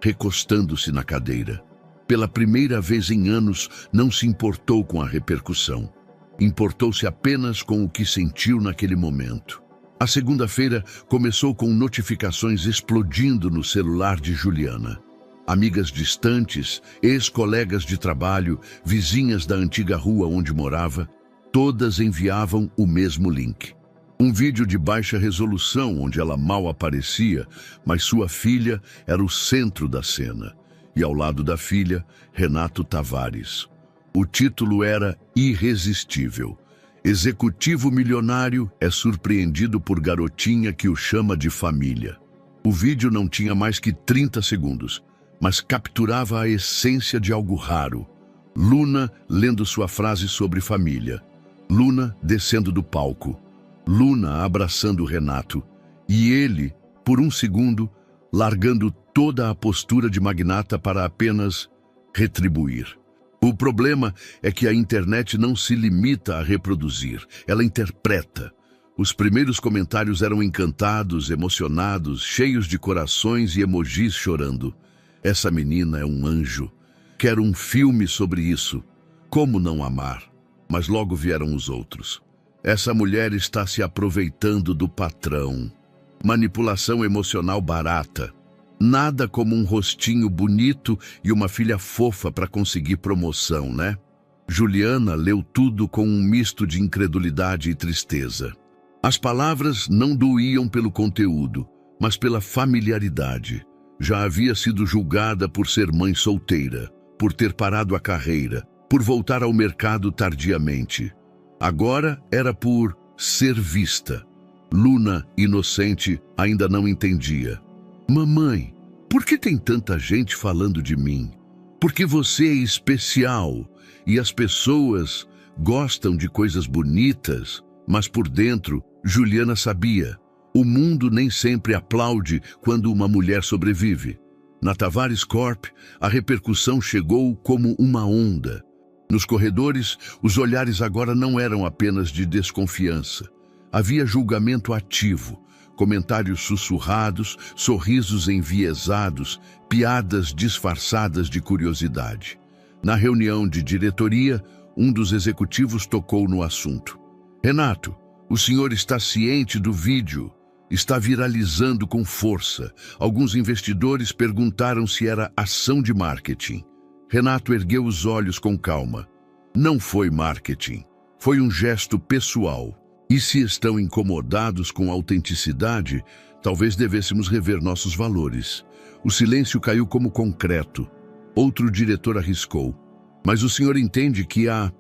S1: recostando-se na cadeira. Pela primeira vez em anos, não se importou com a repercussão. Importou-se apenas com o que sentiu naquele momento. A segunda-feira começou com notificações explodindo no celular de Juliana. Amigas distantes, ex-colegas de trabalho, vizinhas da antiga rua onde morava, todas enviavam o mesmo link. Um vídeo de baixa resolução onde ela mal aparecia, mas sua filha era o centro da cena. E ao lado da filha, Renato Tavares. O título era irresistível. Executivo milionário é surpreendido por garotinha que o chama de família. O vídeo não tinha mais que 30 segundos, mas capturava a essência de algo raro. Luna lendo sua frase sobre família. Luna descendo do palco. Luna abraçando Renato. E ele, por um segundo, largando toda a postura de magnata para apenas retribuir. O problema é que a internet não se limita a reproduzir, ela interpreta. Os primeiros comentários eram encantados, emocionados, cheios de corações e emojis chorando. Essa menina é um anjo. Quero um filme sobre isso. Como não amar? Mas logo vieram os outros. Essa mulher está se aproveitando do patrão. Manipulação emocional barata. Nada como um rostinho bonito e uma filha fofa para conseguir promoção, né? Juliana leu tudo com um misto de incredulidade e tristeza. As palavras não doíam pelo conteúdo, mas pela familiaridade. Já havia sido julgada por ser mãe solteira, por ter parado a carreira, por voltar ao mercado tardiamente. Agora era por ser vista. Luna, inocente, ainda não entendia. Mamãe, por que tem tanta gente falando de mim? Porque você é especial e as pessoas gostam de coisas bonitas, mas por dentro, Juliana sabia. O mundo nem sempre aplaude quando uma mulher sobrevive. Na Tavares Corp, a repercussão chegou como uma onda. Nos corredores, os olhares agora não eram apenas de desconfiança. Havia julgamento ativo. Comentários sussurrados, sorrisos enviesados, piadas disfarçadas de curiosidade. Na reunião de diretoria, um dos executivos tocou no assunto. Renato, o senhor está ciente do vídeo? Está viralizando com força. Alguns investidores perguntaram se era ação de marketing. Renato ergueu os olhos com calma. Não foi marketing. Foi um gesto pessoal. E se estão incomodados com a autenticidade, talvez devêssemos rever nossos valores. O silêncio caiu como concreto. Outro diretor arriscou. Mas o senhor entende que há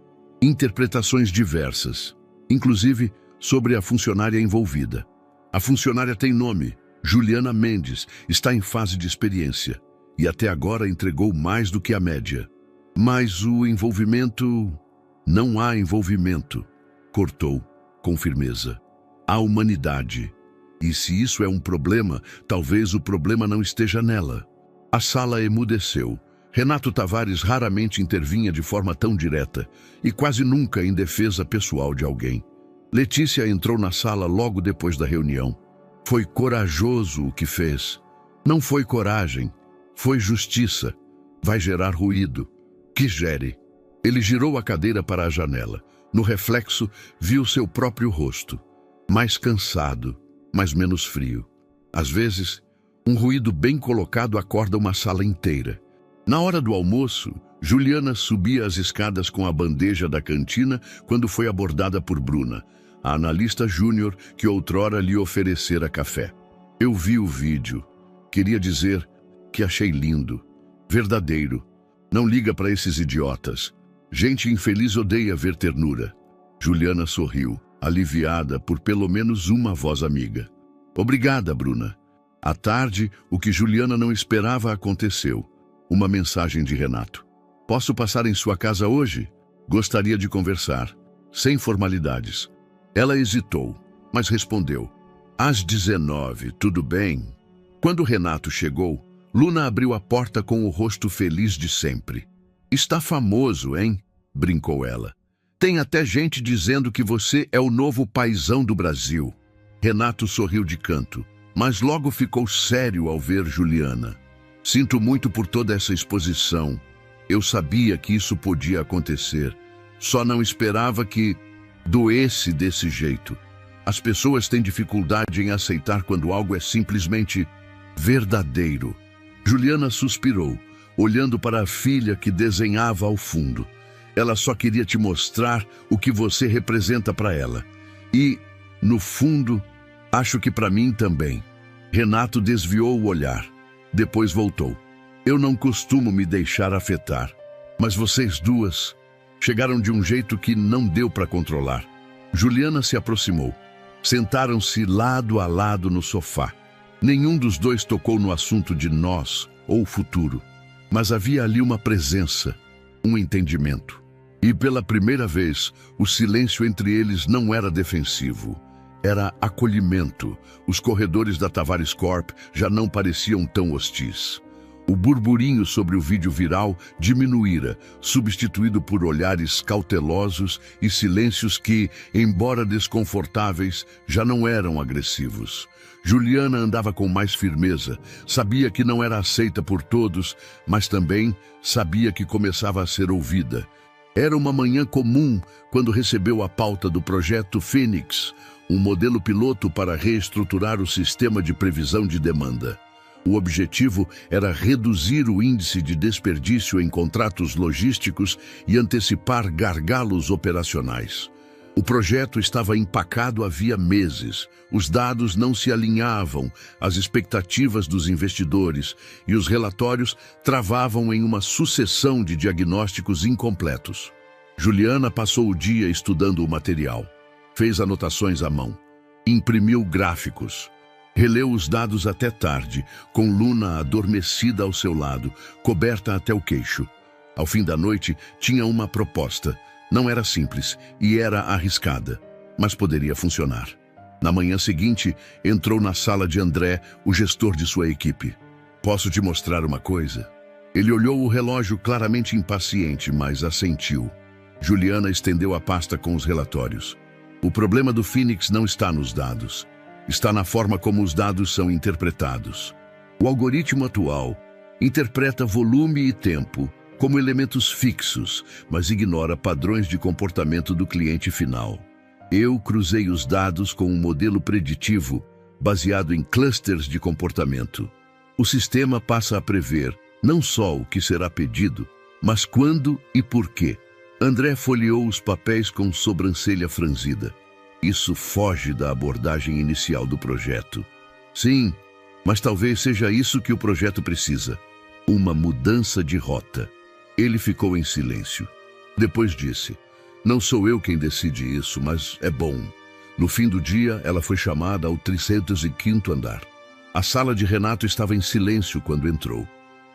S1: interpretações diversas, inclusive sobre a funcionária envolvida. A funcionária tem nome, Juliana Mendes, está em fase de experiência e até agora entregou mais do que a média. Mas o envolvimento... Não há envolvimento, cortou com firmeza. Há humanidade. E se isso é um problema, talvez o problema não esteja nela. A sala emudeceu. Renato Tavares raramente intervinha de forma tão direta e quase nunca em defesa pessoal de alguém. Letícia entrou na sala logo depois da reunião. Foi corajoso o que fez. Não foi coragem, foi justiça. Vai gerar ruído. Que gere. Ele girou a cadeira para a janela. No reflexo, viu seu próprio rosto. Mais cansado, mas menos frio. Às vezes, um ruído bem colocado acorda uma sala inteira. Na hora do almoço, Juliana subia as escadas com a bandeja da cantina quando foi abordada por Bruna, a analista júnior que outrora lhe oferecera café. Eu vi o vídeo. Queria dizer que achei lindo, verdadeiro. Não liga para esses idiotas. Gente infeliz odeia ver ternura. Juliana sorriu, aliviada por pelo menos uma voz amiga. Obrigada, Bruna. À tarde, o que Juliana não esperava aconteceu. Uma mensagem de Renato. Posso passar em sua casa hoje? Gostaria de conversar. Sem formalidades. Ela hesitou, mas respondeu. Às 19, tudo bem? Quando Renato chegou, Luna abriu a porta com o rosto feliz de sempre. Está famoso, hein? Brincou ela. Tem até gente dizendo que você é o novo paizão do Brasil. Renato sorriu de canto, mas logo ficou sério ao ver Juliana. Sinto muito por toda essa exposição. Eu sabia que isso podia acontecer. Só não esperava que doesse desse jeito. As pessoas têm dificuldade em aceitar quando algo é simplesmente verdadeiro. Juliana suspirou, olhando para a filha que desenhava ao fundo. Ela só queria te mostrar o que você representa para ela. E, no fundo, acho que para mim também. Renato desviou o olhar. Depois voltou. Eu não costumo me deixar afetar, mas vocês duas chegaram de um jeito que não deu para controlar. Juliana se aproximou. Sentaram-se lado a lado no sofá. Nenhum dos dois tocou no assunto de nós ou o futuro, mas havia ali uma presença, um entendimento. E pela primeira vez, o silêncio entre eles não era defensivo, era acolhimento. Os corredores da Tavares Corp já não pareciam tão hostis. O burburinho sobre o vídeo viral diminuíra, substituído por olhares cautelosos e silêncios que, embora desconfortáveis, já não eram agressivos. Juliana andava com mais firmeza, sabia que não era aceita por todos, mas também sabia que começava a ser ouvida. Era uma manhã comum quando recebeu a pauta do projeto Fênix, um modelo piloto para reestruturar o sistema de previsão de demanda. O objetivo era reduzir o índice de desperdício em contratos logísticos e antecipar gargalos operacionais. O projeto estava empacado havia meses, os dados não se alinhavam às expectativas dos investidores e os relatórios travavam em uma sucessão de diagnósticos incompletos. Juliana passou o dia estudando o material, fez anotações à mão, imprimiu gráficos, releu os dados até tarde, com Luna adormecida ao seu lado, coberta até o queixo. Ao fim da noite, tinha uma proposta. Não era simples e era arriscada, mas poderia funcionar. Na manhã seguinte, entrou na sala de André, o gestor de sua equipe. Posso te mostrar uma coisa? Ele olhou o relógio claramente impaciente, mas assentiu. Juliana estendeu a pasta com os relatórios. O problema do Fênix não está nos dados. Está na forma como os dados são interpretados. O algoritmo atual interpreta volume e tempo como elementos fixos, mas ignora padrões de comportamento do cliente final. Eu cruzei os dados com um modelo preditivo baseado em clusters de comportamento. O sistema passa a prever não só o que será pedido, mas quando e por quê. André folheou os papéis com sobrancelha franzida. Isso foge da abordagem inicial do projeto. Sim, mas talvez seja isso que o projeto precisa. Uma mudança de rota. Ele ficou em silêncio. Depois disse, não sou eu quem decide isso, mas é bom. No fim do dia, ela foi chamada ao 305º andar. A sala de Renato estava em silêncio quando entrou.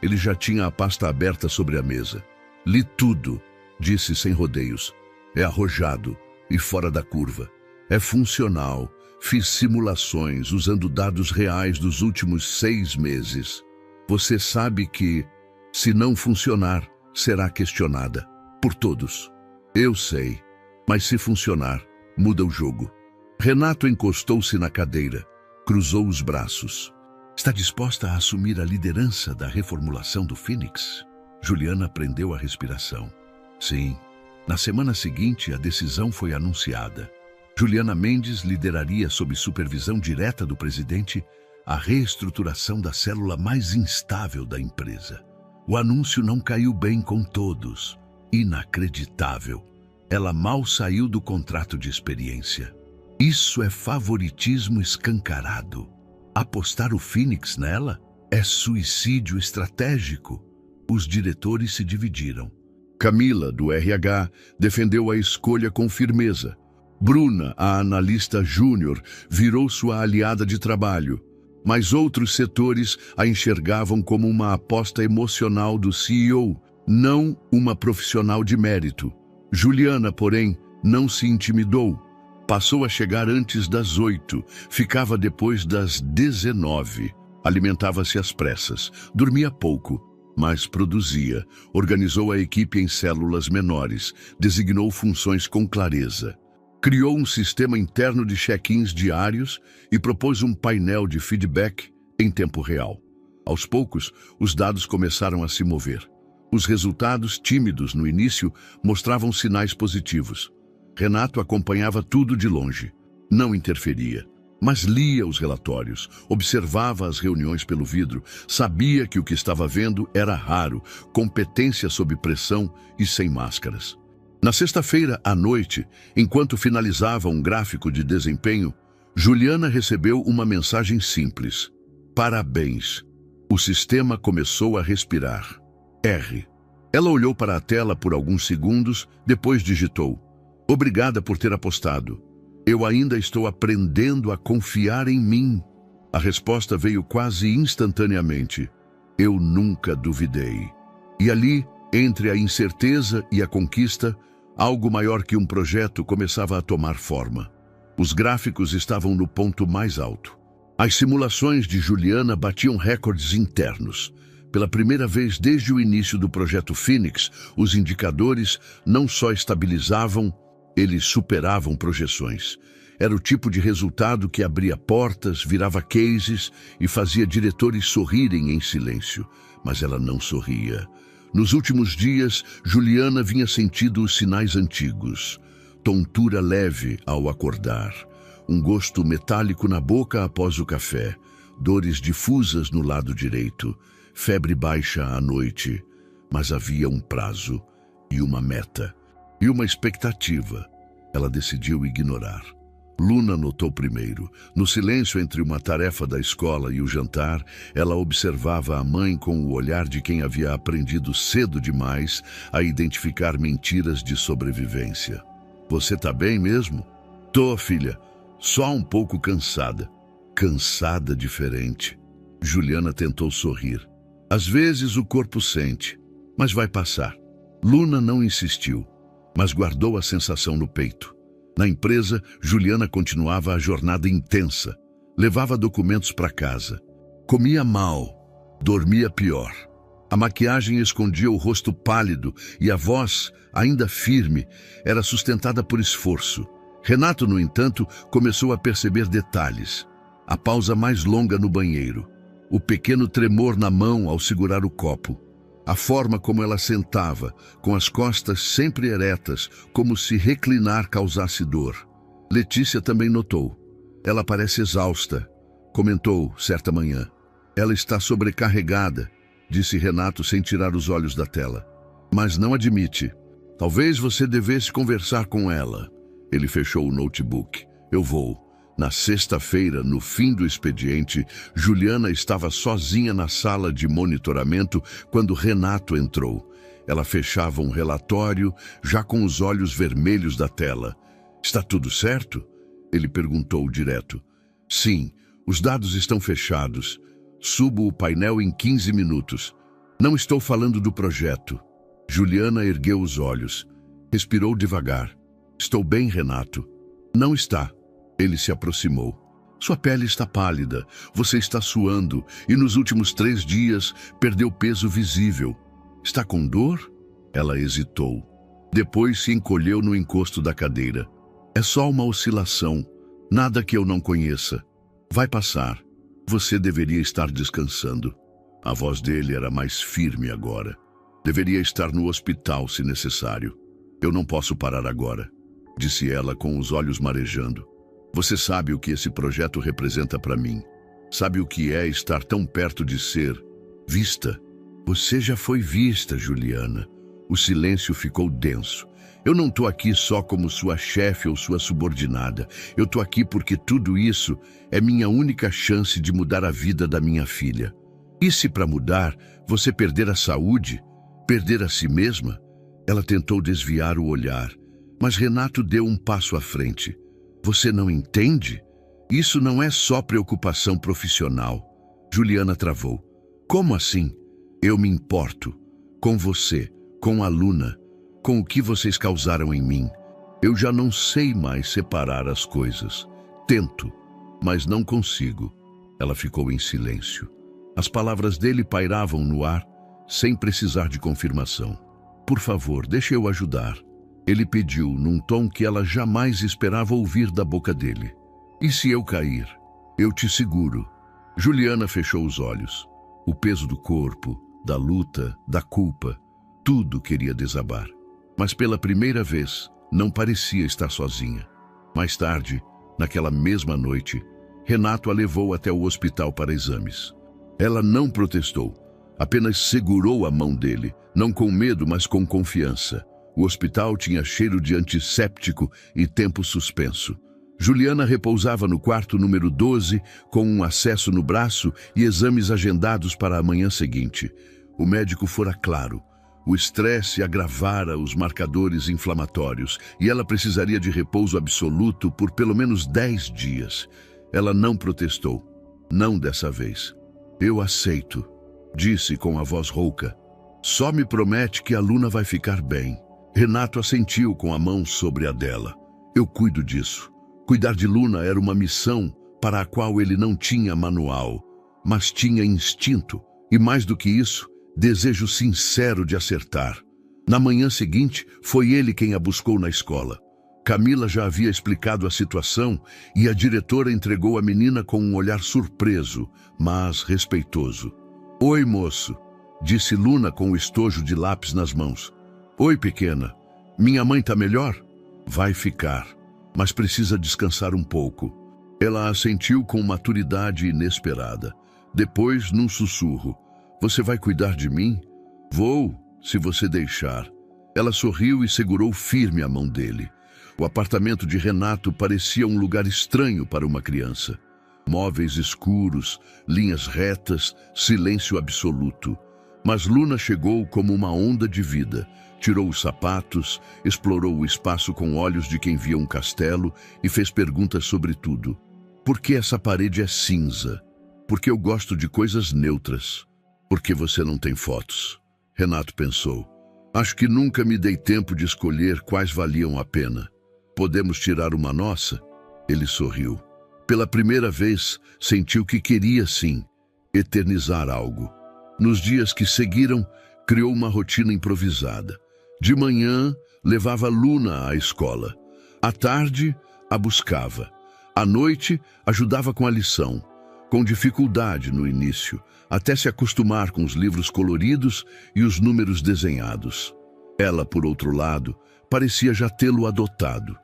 S1: Ele já tinha a pasta aberta sobre a mesa. Li tudo, disse sem rodeios. É arrojado e fora da curva. É funcional. Fiz simulações usando dados reais dos últimos 6 meses. Você sabe que, se não funcionar, será questionada. Por todos. Eu sei. Mas se funcionar, muda o jogo. Renato encostou-se na cadeira. Cruzou os braços. Está disposta a assumir a liderança da reformulação do Fênix? Juliana prendeu a respiração. Sim. Na semana seguinte, a decisão foi anunciada. Juliana Mendes lideraria, sob supervisão direta do presidente, a reestruturação da célula mais instável da empresa. O anúncio não caiu bem com todos. Inacreditável. Ela mal saiu do contrato de experiência. Isso é favoritismo escancarado. Apostar o Fênix nela é suicídio estratégico. Os diretores se dividiram. Camila, do RH, defendeu a escolha com firmeza. Bruna, a analista júnior, virou sua aliada de trabalho. Mas outros setores a enxergavam como uma aposta emocional do CEO, não uma profissional de mérito. Juliana, porém, não se intimidou. Passou a chegar antes das 8, ficava depois das 19. Alimentava-se às pressas, dormia pouco, mas produzia. Organizou a equipe em células menores, designou funções com clareza. Criou um sistema interno de check-ins diários e propôs um painel de feedback em tempo real. Aos poucos, os dados começaram a se mover. Os resultados, tímidos no início, mostravam sinais positivos. Renato acompanhava tudo de longe. Não interferia, mas lia os relatórios, observava as reuniões pelo vidro, sabia que o que estava vendo era raro, competência sob pressão e sem máscaras. Na sexta-feira, à noite, enquanto finalizava um gráfico de desempenho, Juliana recebeu uma mensagem simples. Parabéns. O sistema começou a respirar. R. Ela olhou para a tela por alguns segundos, depois digitou. Obrigada por ter apostado. Eu ainda estou aprendendo a confiar em mim. A resposta veio quase instantaneamente. Eu nunca duvidei. E ali, entre a incerteza e a conquista, algo maior que um projeto começava a tomar forma. Os gráficos estavam no ponto mais alto. As simulações de Juliana batiam recordes internos. Pela primeira vez desde o início do projeto Fênix, os indicadores não só estabilizavam, eles superavam projeções. Era o tipo de resultado que abria portas, virava cases e fazia diretores sorrirem em silêncio. Mas ela não sorria. Nos últimos dias, Juliana vinha sentindo os sinais antigos. Tontura leve ao acordar. Um gosto metálico na boca após o café. Dores difusas no lado direito. Febre baixa à noite. Mas havia um prazo e uma meta. E uma expectativa. Ela decidiu ignorar. Luna notou primeiro. No silêncio entre uma tarefa da escola e o jantar, ela observava a mãe com o olhar de quem havia aprendido cedo demais a identificar mentiras de sobrevivência. Você tá bem mesmo? Tô, filha. Só um pouco cansada. Cansada diferente. Juliana tentou sorrir. Às vezes o corpo sente, mas vai passar. Luna não insistiu, mas guardou a sensação no peito. Na empresa, Juliana continuava a jornada intensa. Levava documentos para casa. Comia mal, dormia pior. A maquiagem escondia o rosto pálido e a voz, ainda firme, era sustentada por esforço. Renato, no entanto, começou a perceber detalhes. A pausa mais longa no banheiro. O pequeno tremor na mão ao segurar o copo. A forma como ela sentava, com as costas sempre eretas, como se reclinar causasse dor. Letícia também notou. Ela parece exausta, comentou certa manhã. Ela está sobrecarregada, disse Renato sem tirar os olhos da tela. Mas não admite. Talvez você devesse conversar com ela. Ele fechou o notebook. Eu vou. Na sexta-feira, no fim do expediente, Juliana estava sozinha na sala de monitoramento quando Renato entrou. Ela fechava um relatório, já com os olhos vermelhos da tela. Está tudo certo? Ele perguntou direto. Sim, os dados estão fechados. Subo o painel em 15 minutos. Não estou falando do projeto. Juliana ergueu os olhos. Respirou devagar. Estou bem, Renato. Não está. Ele se aproximou. Sua pele está pálida, você está suando e nos últimos 3 dias perdeu peso visível. Está com dor? Ela hesitou. Depois se encolheu no encosto da cadeira. É só uma oscilação, nada que eu não conheça. Vai passar. Você deveria estar descansando. A voz dele era mais firme agora. Deveria estar no hospital se necessário. Eu não posso parar agora, disse ela com os olhos marejando. Você sabe o que esse projeto representa para mim. Sabe o que é estar tão perto de ser vista. Você já foi vista, Juliana. O silêncio ficou denso. Eu não estou aqui só como sua chefe ou sua subordinada. Eu estou aqui porque tudo isso é minha única chance de mudar a vida da minha filha. E se para mudar, você perder a saúde, perder a si mesma? Ela tentou desviar o olhar, mas Renato deu um passo à frente. Você não entende? Isso não é só preocupação profissional. Juliana travou. Como assim? Eu me importo. Com você, com a Luna, com o que vocês causaram em mim. Eu já não sei mais separar as coisas. Tento, mas não consigo. Ela ficou em silêncio. As palavras dele pairavam no ar, sem precisar de confirmação. Por favor, deixe eu ajudar. Ele pediu, num tom que ela jamais esperava ouvir da boca dele. E se eu cair? Eu te seguro. Juliana fechou os olhos. O peso do corpo, da luta, da culpa, tudo queria desabar. Mas pela primeira vez, não parecia estar sozinha. Mais tarde, naquela mesma noite, Renato a levou até o hospital para exames. Ela não protestou, apenas segurou a mão dele, não com medo, mas com confiança. O hospital tinha cheiro de antisséptico e tempo suspenso. Juliana repousava no quarto número 12, com um acesso no braço e exames agendados para a manhã seguinte. O médico fora claro. O estresse agravara os marcadores inflamatórios e ela precisaria de repouso absoluto por pelo menos 10 dias. Ela não protestou. Não dessa vez. Eu aceito, disse com a voz rouca. Só me promete que a Luna vai ficar bem. Renato assentiu com a mão sobre a dela. Eu cuido disso. Cuidar de Luna era uma missão para a qual ele não tinha manual, mas tinha instinto e, mais do que isso, desejo sincero de acertar. Na manhã seguinte, foi ele quem a buscou na escola. Camila já havia explicado a situação e a diretora entregou a menina com um olhar surpreso, mas respeitoso. Oi, moço, disse Luna com o estojo de lápis nas mãos. Oi, pequena. Minha mãe tá melhor? Vai ficar, mas precisa descansar um pouco. Ela assentiu com maturidade inesperada. Depois, num sussurro. Você vai cuidar de mim? Vou, se você deixar. Ela sorriu e segurou firme a mão dele. O apartamento de Renato parecia um lugar estranho para uma criança. Móveis escuros, linhas retas, silêncio absoluto. Mas Luna chegou como uma onda de vida. Tirou os sapatos, explorou o espaço com olhos de quem via um castelo e fez perguntas sobre tudo. Por que essa parede é cinza? Porque eu gosto de coisas neutras. Por que você não tem fotos? Renato pensou. Acho que nunca me dei tempo de escolher quais valiam a pena. Podemos tirar uma nossa? Ele sorriu. Pela primeira vez, sentiu que queria sim eternizar algo. Nos dias que seguiram, criou uma rotina improvisada. De manhã, levava Luna à escola. À tarde, a buscava. À noite, ajudava com a lição. Com dificuldade no início, até se acostumar com os livros coloridos e os números desenhados. Ela, por outro lado, parecia já tê-lo adotado.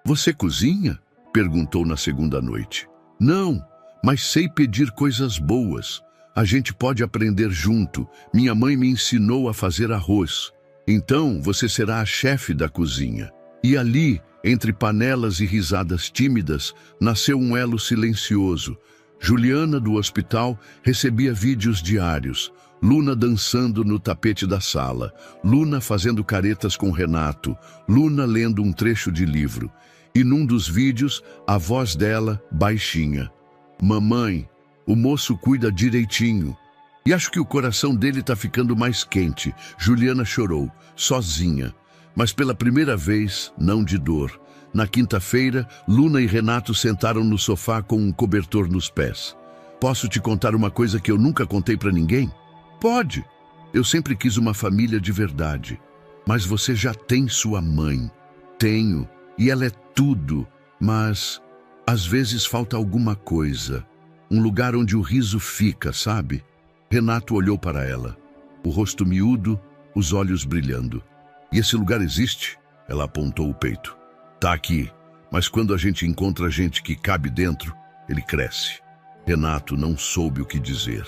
S1: Você cozinha? Perguntou na segunda noite. Não, mas sei pedir coisas boas. A gente pode aprender junto. Minha mãe me ensinou a fazer arroz. Então você será a chefe da cozinha. E ali, entre panelas e risadas tímidas, nasceu um elo silencioso. Juliana, do hospital, recebia vídeos diários. Luna dançando no tapete da sala. Luna fazendo caretas com Renato. Luna lendo um trecho de livro. E num dos vídeos, a voz dela, baixinha. Mamãe, o moço cuida direitinho. E acho que o coração dele tá ficando mais quente. Juliana chorou, sozinha. Mas pela primeira vez, não de dor. Na quinta-feira, Luna e Renato sentaram no sofá com um cobertor nos pés. Posso te contar uma coisa que eu nunca contei pra ninguém? Pode. Eu sempre quis uma família de verdade. Mas você já tem sua mãe. Tenho. E ela é tudo. Mas, às vezes falta alguma coisa. Um lugar onde o riso fica, sabe? Renato olhou para ela. O rosto miúdo, os olhos brilhando. E esse lugar existe? Ela apontou o peito. Tá aqui, mas quando a gente encontra gente que cabe dentro, ele cresce. Renato não soube o que dizer.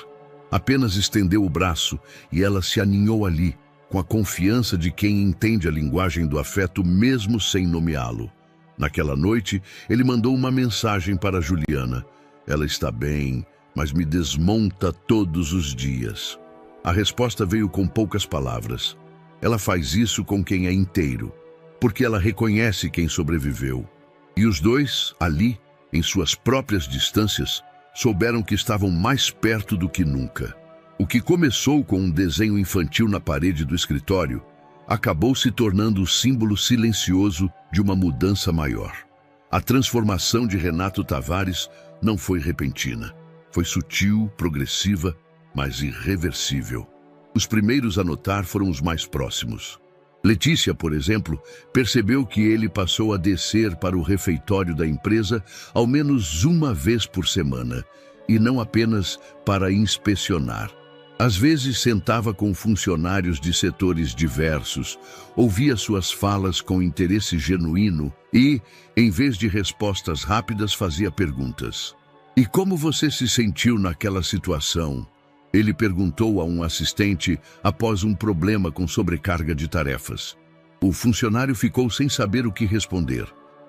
S1: Apenas estendeu o braço e ela se aninhou ali, com a confiança de quem entende a linguagem do afeto mesmo sem nomeá-lo. Naquela noite, ele mandou uma mensagem para Juliana. Ela está bem, mas me desmonta todos os dias. A resposta veio com poucas palavras. Ela faz isso com quem é inteiro, porque ela reconhece quem sobreviveu. E os dois, ali, em suas próprias distâncias, souberam que estavam mais perto do que nunca. O que começou com um desenho infantil na parede do escritório, acabou se tornando o símbolo silencioso de uma mudança maior. A transformação de Renato Tavares não foi repentina. Foi sutil, progressiva, mas irreversível. Os primeiros a notar foram os mais próximos. Letícia, por exemplo, percebeu que ele passou a descer para o refeitório da empresa ao menos uma vez por semana, e não apenas para inspecionar. Às vezes sentava com funcionários de setores diversos, ouvia suas falas com interesse genuíno e, em vez de respostas rápidas, fazia perguntas. "E como você se sentiu naquela situação?" Ele perguntou a um assistente após um problema com sobrecarga de tarefas. O funcionário ficou sem saber o que responder.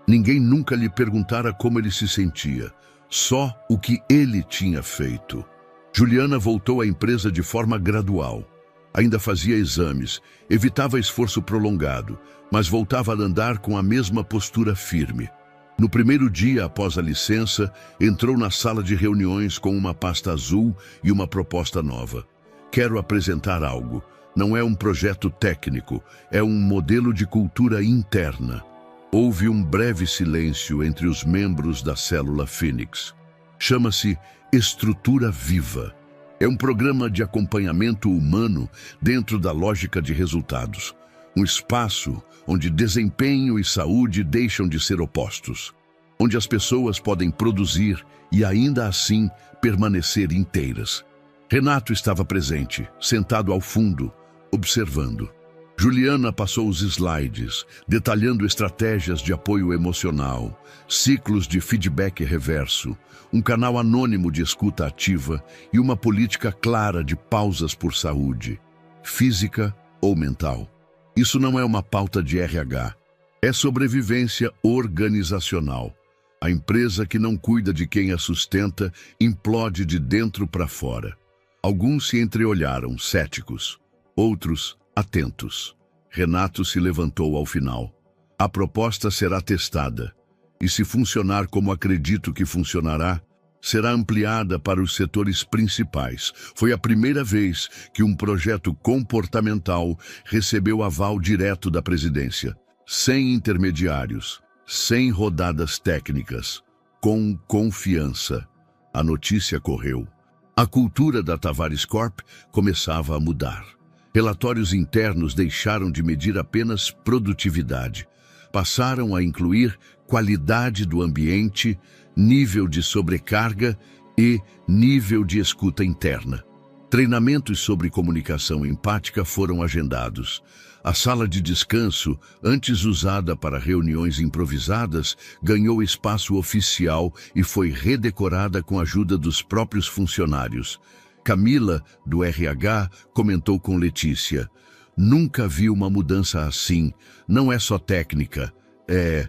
S1: Ninguém nunca lhe perguntara como ele se sentia, só o que ele tinha feito. Juliana voltou à empresa de forma gradual. Ainda fazia exames, evitava esforço prolongado, mas voltava a andar com a mesma postura firme. No primeiro dia após a licença, entrou na sala de reuniões com uma pasta azul e uma proposta nova. "Quero apresentar algo. Não é um projeto técnico, é um modelo de cultura interna." Houve um breve silêncio entre os membros da célula Fênix. Chama-se Estrutura Viva. É um programa de acompanhamento humano dentro da lógica de resultados. Um espaço onde desempenho e saúde deixam de ser opostos. Onde as pessoas podem produzir e ainda assim permanecer inteiras. Renato estava presente, sentado ao fundo, observando. Juliana passou os slides, detalhando estratégias de apoio emocional, ciclos de feedback reverso, um canal anônimo de escuta ativa e uma política clara de pausas por saúde, física ou mental. Isso não é uma pauta de RH, é sobrevivência organizacional. A empresa que não cuida de quem a sustenta implode de dentro para fora. Alguns se entreolharam, céticos, outros atentos. Renato se levantou ao final. "A proposta será testada, e se funcionar como acredito que funcionará, será ampliada para os setores principais." Foi a primeira vez que um projeto comportamental recebeu aval direto da presidência, sem intermediários, sem rodadas técnicas, com confiança. A notícia correu. A cultura da Tavares Corp começava a mudar. Relatórios internos deixaram de medir apenas produtividade. Passaram a incluir qualidade do ambiente, nível de sobrecarga e nível de escuta interna. Treinamentos sobre comunicação empática foram agendados. A sala de descanso, antes usada para reuniões improvisadas, ganhou espaço oficial e foi redecorada com a ajuda dos próprios funcionários. Camila, do RH, comentou com Letícia: "Nunca vi uma mudança assim. Não é só técnica, é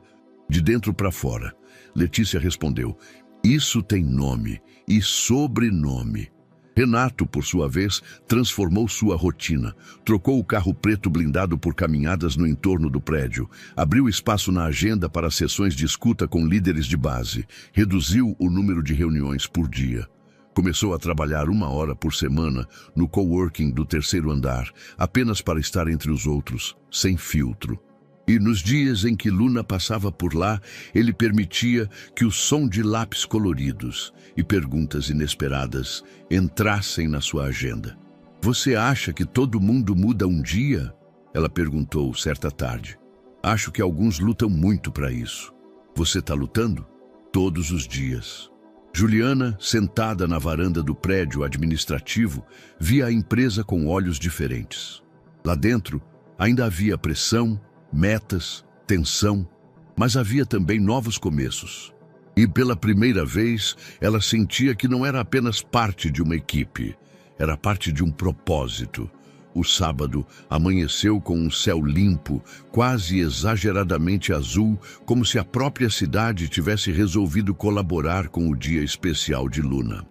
S1: de dentro para fora." Letícia respondeu: "Isso tem nome e sobrenome." Renato, por sua vez, transformou sua rotina. Trocou o carro preto blindado por caminhadas no entorno do prédio. Abriu espaço na agenda para sessões de escuta com líderes de base. Reduziu o número de reuniões por dia. Começou a trabalhar 1 hora por semana no coworking do 3º andar, apenas para estar entre os outros, sem filtro. E nos dias em que Luna passava por lá, ele permitia que o som de lápis coloridos e perguntas inesperadas entrassem na sua agenda. "Você acha que todo mundo muda um dia?" ela perguntou certa tarde. "Acho que alguns lutam muito para isso." "Você está lutando?" "Todos os dias." Juliana, sentada na varanda do prédio administrativo, via a empresa com olhos diferentes. Lá dentro, ainda havia pressão, metas, tensão, mas havia também novos começos. E pela primeira vez, ela sentia que não era apenas parte de uma equipe, era parte de um propósito. O sábado amanheceu com um céu limpo, quase exageradamente azul, como se a própria cidade tivesse resolvido colaborar com o dia especial de Luna.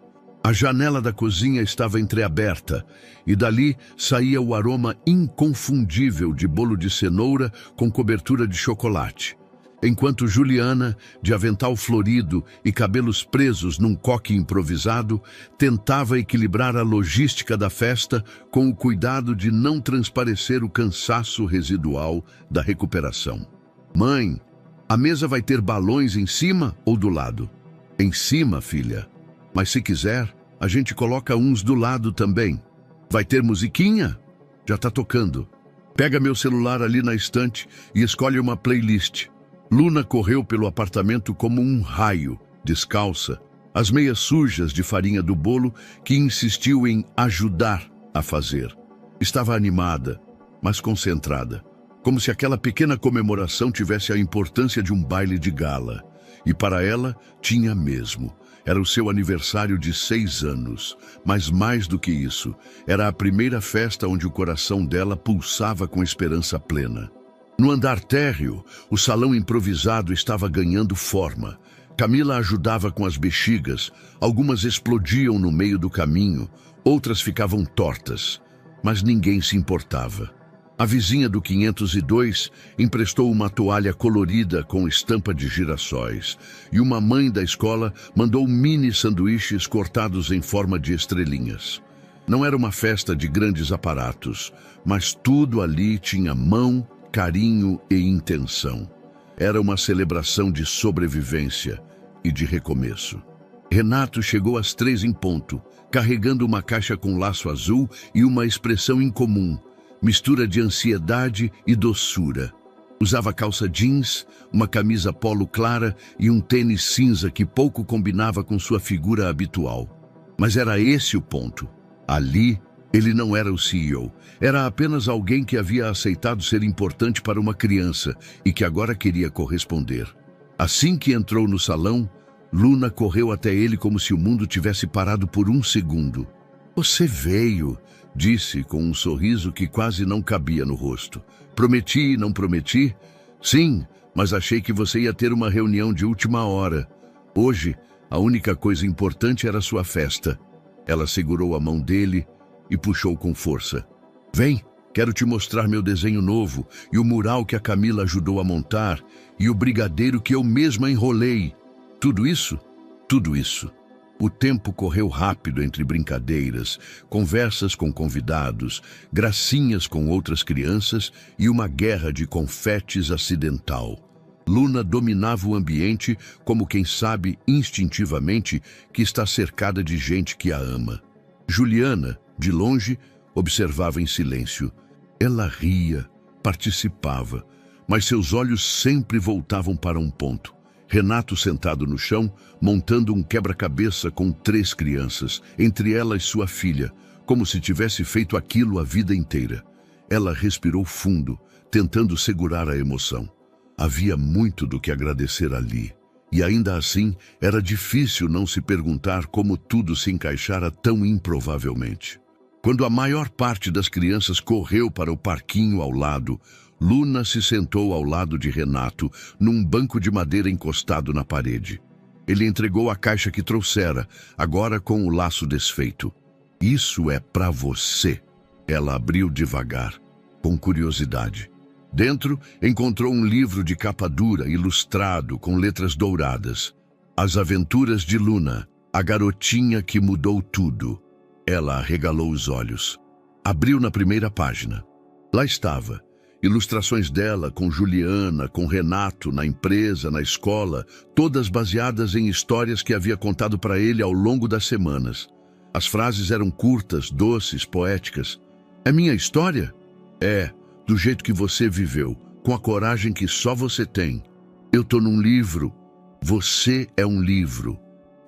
S1: A janela da cozinha estava entreaberta e dali saía o aroma inconfundível de bolo de cenoura com cobertura de chocolate. enquanto Juliana, de avental florido e cabelos presos num coque improvisado, tentava equilibrar a logística da festa com o cuidado de não transparecer o cansaço residual da recuperação. Mãe, a mesa vai ter balões em cima ou do lado? Em cima, filha. Mas se quiser, a gente coloca uns do lado também. Vai ter musiquinha? Já tá tocando. Pega meu celular ali na estante e escolhe uma playlist. Luna correu pelo apartamento como um raio, descalça, as meias sujas de farinha do bolo que insistiu em ajudar a fazer. Estava animada, mas concentrada, como se aquela pequena comemoração tivesse a importância de um baile de gala. E para ela, tinha mesmo. Era o seu aniversário de 6 anos, mas mais do que isso, era a primeira festa onde o coração dela pulsava com esperança plena. No andar térreo, o salão improvisado estava ganhando forma. Camila ajudava com as bexigas, algumas explodiam no meio do caminho, outras ficavam tortas, mas ninguém se importava. A vizinha do 502 emprestou uma toalha colorida com estampa de girassóis, e uma mãe da escola mandou mini sanduíches cortados em forma de estrelinhas. Não era uma festa de grandes aparatos, mas tudo ali tinha mão, carinho e intenção. Era uma celebração de sobrevivência e de recomeço. Renato chegou às 3 em ponto, carregando uma caixa com laço azul e uma expressão incomum, mistura de ansiedade e doçura. Usava calça jeans, uma camisa polo clara e um tênis cinza que pouco combinava com sua figura habitual. Mas era esse o ponto. Ali, ele não era o CEO, era apenas alguém que havia aceitado ser importante para uma criança e que agora queria corresponder. Assim que entrou no salão, Luna correu até ele como se o mundo tivesse parado por um segundo. "Você veio", disse com um sorriso que quase não cabia no rosto. "Prometi, não prometi?" "Sim, mas achei que você ia ter uma reunião de última hora. Hoje, a única coisa importante era sua festa." Ela segurou a mão dele e puxou com força. "Vem, quero te mostrar meu desenho novo, e o mural que a Camila ajudou a montar, e o brigadeiro que eu mesma enrolei. Tudo isso? Tudo isso." O tempo correu rápido entre brincadeiras, conversas com convidados, gracinhas com outras crianças e uma guerra de confetes acidental. Luna dominava o ambiente como quem sabe instintivamente que está cercada de gente que a ama. Juliana, de longe, observava em silêncio. Ela ria, participava, mas seus olhos sempre voltavam para um ponto. Renato sentado no chão, montando um quebra-cabeça com 3 crianças, entre elas sua filha, como se tivesse feito aquilo a vida inteira. Ela respirou fundo, tentando segurar a emoção. Havia muito do que agradecer ali, e ainda assim era difícil não se perguntar como tudo se encaixara tão improvavelmente. Quando a maior parte das crianças correu para o parquinho ao lado, Luna se sentou ao lado de Renato, num banco de madeira encostado na parede. Ele entregou a caixa que trouxera, agora com o laço desfeito. "Isso é para você." Ela abriu devagar, com curiosidade. Dentro, encontrou um livro de capa dura, ilustrado, com letras douradas. As Aventuras de Luna, a garotinha que mudou tudo. Ela arregalou os olhos. Abriu na primeira página. Lá estava. Ilustrações dela com Juliana, com Renato, na empresa, na escola, todas baseadas em histórias que havia contado para ele ao longo das semanas. As frases eram curtas, doces, poéticas. "É minha história?" "É, do jeito que você viveu, com a coragem que só você tem. Eu tô num livro. Você é um livro."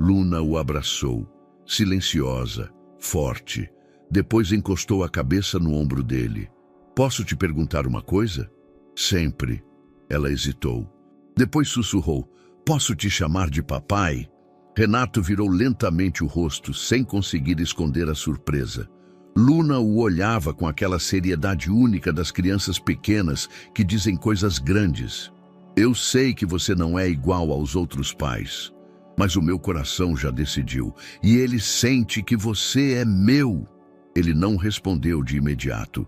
S1: Luna o abraçou, silenciosa, forte. Depois encostou a cabeça no ombro dele. "Posso te perguntar uma coisa?" "Sempre." Ela hesitou. Depois sussurrou. "Posso te chamar de papai?" Renato virou lentamente o rosto, sem conseguir esconder a surpresa. Luna o olhava com aquela seriedade única das crianças pequenas que dizem coisas grandes. "Eu sei que você não é igual aos outros pais, mas o meu coração já decidiu, e ele sente que você é meu." Ele não respondeu de imediato.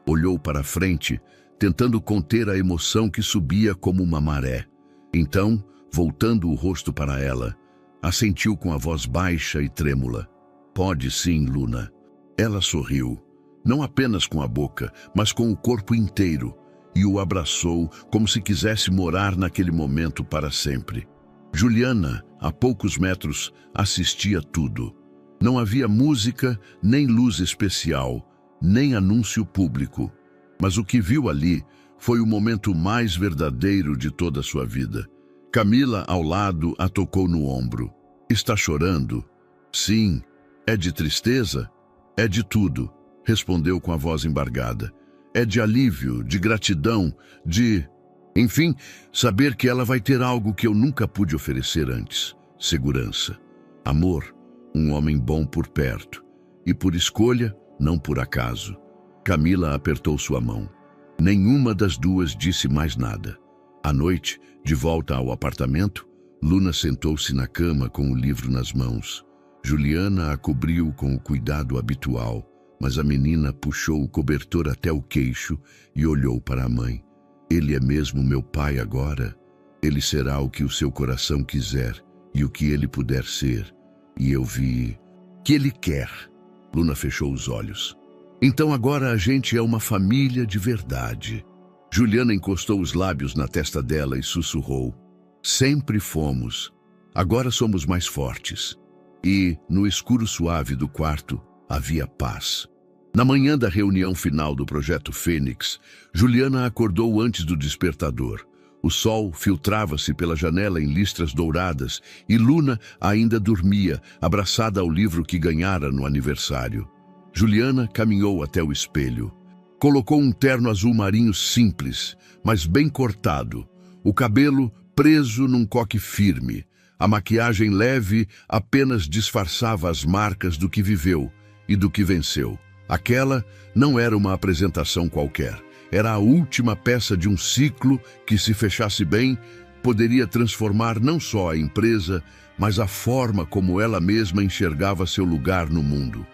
S1: Olhou para frente, tentando conter a emoção que subia como uma maré. Então, voltando o rosto para ela, assentiu com a voz baixa e trêmula. Pode sim, Luna. Ela sorriu, não apenas com a boca, mas com o corpo inteiro, e o abraçou como se quisesse morar naquele momento para sempre. Juliana, a poucos metros, assistia tudo. Não havia música, nem luz especial, nem anúncio público. Mas o que viu ali foi o momento mais verdadeiro de toda a sua vida. Camila, ao lado, a tocou no ombro. Está chorando? Sim. É de tristeza? É de tudo, respondeu com a voz embargada. É de alívio, de gratidão, de... Enfim, saber que ela vai ter algo que eu nunca pude oferecer antes. Segurança. Amor. Um homem bom por perto. E por escolha, não por acaso. Camila apertou sua mão. Nenhuma das duas disse mais nada. À noite, de volta ao apartamento, Luna sentou-se na cama com o livro nas mãos. Juliana a cobriu com o cuidado habitual, mas a menina puxou o cobertor até o queixo e olhou para a mãe. Ele é mesmo meu pai agora? Ele será o que o seu coração quiser e o que ele puder ser. E eu vi... que ele quer. Luna fechou os olhos. Então agora a gente é uma família de verdade. Juliana encostou os lábios na testa dela e sussurrou. Sempre fomos. Agora somos mais fortes. E, no escuro suave do quarto, havia paz. Na manhã da reunião final do Projeto Fênix, Juliana acordou antes do despertador. O sol filtrava-se pela janela em listras douradas e Luna ainda dormia, abraçada ao livro que ganhara no aniversário. Juliana caminhou até o espelho. Colocou um terno azul marinho simples, mas bem cortado. O cabelo preso num coque firme. A maquiagem leve apenas disfarçava as marcas do que viveu e do que venceu. Aquela não era uma apresentação qualquer. Era a última peça de um ciclo que, se fechasse bem, poderia transformar não só a empresa, mas a forma como ela mesma enxergava seu lugar no mundo.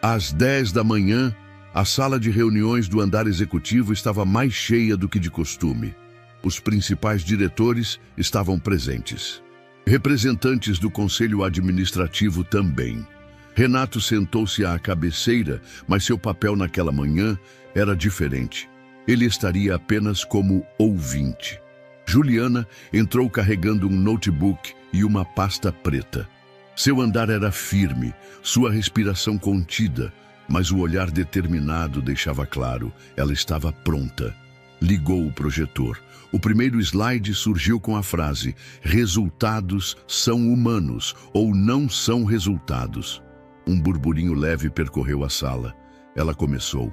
S1: Às 10 da manhã, a sala de reuniões do andar executivo estava mais cheia do que de costume. Os principais diretores estavam presentes. Representantes do conselho administrativo também. Renato sentou-se à cabeceira, mas seu papel naquela manhã era diferente. Ele estaria apenas como ouvinte. Juliana entrou carregando um notebook e uma pasta preta. Seu andar era firme, sua respiração contida, mas o olhar determinado deixava claro, ela estava pronta. Ligou o projetor. O primeiro slide surgiu com a frase: resultados são humanos ou não são resultados. Um burburinho leve percorreu a sala. Ela começou.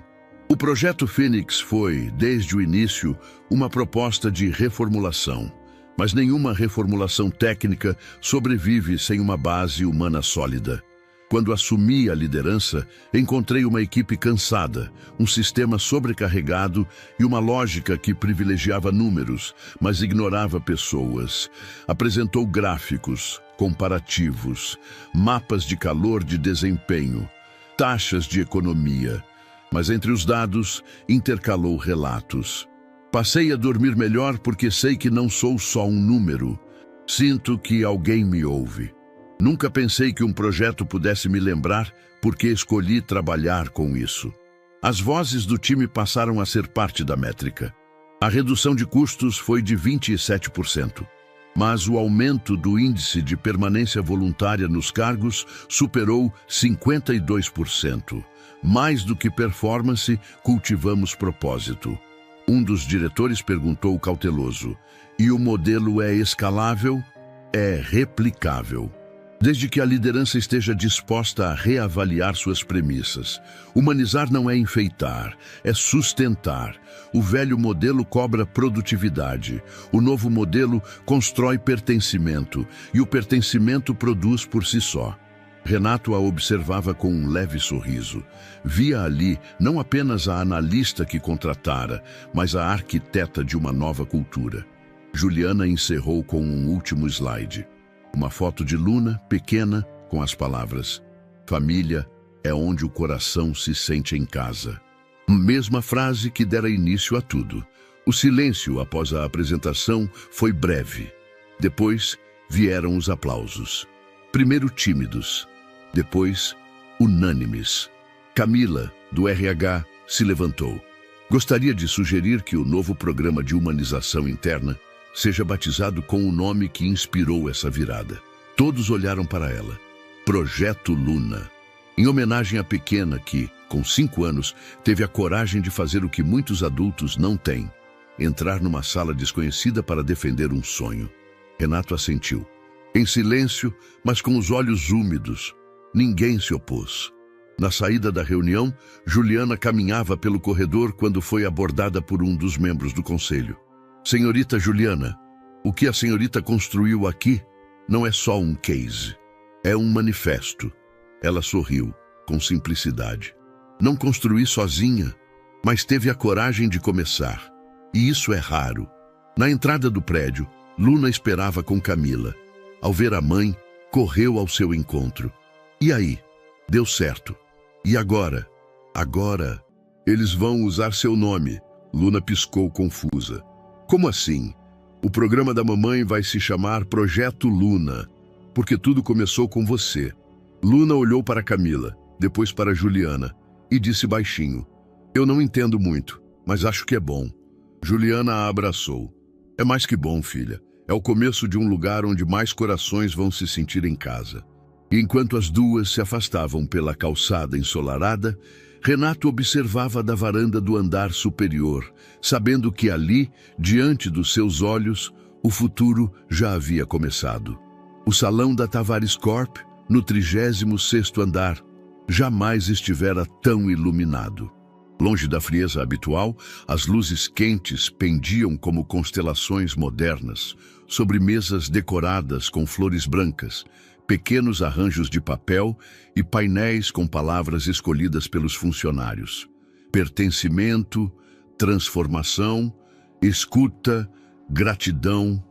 S1: O Projeto Fênix foi, desde o início, uma proposta de reformulação. Mas nenhuma reformulação técnica sobrevive sem uma base humana sólida. Quando assumi a liderança, encontrei uma equipe cansada, um sistema sobrecarregado e uma lógica que privilegiava números, mas ignorava pessoas. Apresentou gráficos, comparativos, mapas de calor de desempenho, taxas de economia. Mas entre os dados, intercalou relatos. Passei a dormir melhor porque sei que não sou só um número. Sinto que alguém me ouve. Nunca pensei que um projeto pudesse me lembrar porque escolhi trabalhar com isso. As vozes do time passaram a ser parte da métrica. A redução de custos foi de 27%. Mas o aumento do índice de permanência voluntária nos cargos superou 52%. Mais do que performance, cultivamos propósito. Um dos diretores perguntou cauteloso: e o modelo é escalável? É replicável. Desde que a liderança esteja disposta a reavaliar suas premissas. Humanizar não é enfeitar, é sustentar. O velho modelo cobra produtividade. O novo modelo constrói pertencimento. E o pertencimento produz por si só. Renato a observava com um leve sorriso. Via ali não apenas a analista que contratara, mas a arquiteta de uma nova cultura. Juliana encerrou com um último slide. Uma foto de Luna, pequena, com as palavras: família é onde o coração se sente em casa. Mesma frase que dera início a tudo. O silêncio após a apresentação foi breve. Depois vieram os aplausos. Primeiro tímidos, depois unânimes. Camila, do RH, se levantou. Gostaria de sugerir que o novo programa de humanização interna seja batizado com o nome que inspirou essa virada. Todos olharam para ela. Projeto Luna. Em homenagem à pequena que, com 5 anos, teve a coragem de fazer o que muitos adultos não têm: entrar numa sala desconhecida para defender um sonho. Renato assentiu. Em silêncio, mas com os olhos úmidos. Ninguém se opôs. Na saída da reunião, Juliana caminhava pelo corredor quando foi abordada por um dos membros do conselho. Senhorita Juliana, o que a senhorita construiu aqui não é só um case. É um manifesto. Ela sorriu, com simplicidade. Não construí sozinha, mas teve a coragem de começar. E isso é raro. Na entrada do prédio, Luna esperava com Camila. Ao ver a mãe, correu ao seu encontro. E aí? Deu certo. E agora? Agora, eles vão usar seu nome. Luna piscou confusa. Como assim? O programa da mamãe vai se chamar Projeto Luna, porque tudo começou com você. Luna olhou para Camila, depois para Juliana, e disse baixinho: eu não entendo muito, mas acho que é bom. Juliana a abraçou. É mais que bom, filha. É o começo de um lugar onde mais corações vão se sentir em casa. E enquanto as duas se afastavam pela calçada ensolarada, Renato observava da varanda do andar superior, sabendo que ali, diante dos seus olhos, o futuro já havia começado. O salão da Tavares Corp, no 36º andar, jamais estivera tão iluminado. Longe da frieza habitual, as luzes quentes pendiam como constelações modernas, sobre mesas decoradas com flores brancas, pequenos arranjos de papel e painéis com palavras escolhidas pelos funcionários. Pertencimento, transformação, escuta, gratidão.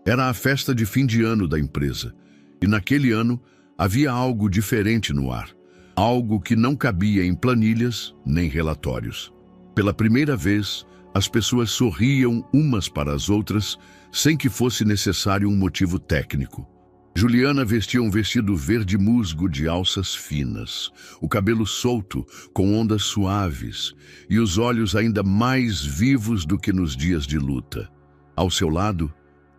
S1: Era a festa de fim de ano da empresa. E naquele ano havia algo diferente no ar. Algo que não cabia em planilhas nem relatórios. Pela primeira vez, as pessoas sorriam umas para as outras sem que fosse necessário um motivo técnico. Juliana vestia um vestido verde musgo de alças finas, o cabelo solto, com ondas suaves, e os olhos ainda mais vivos do que nos dias de luta. Ao seu lado,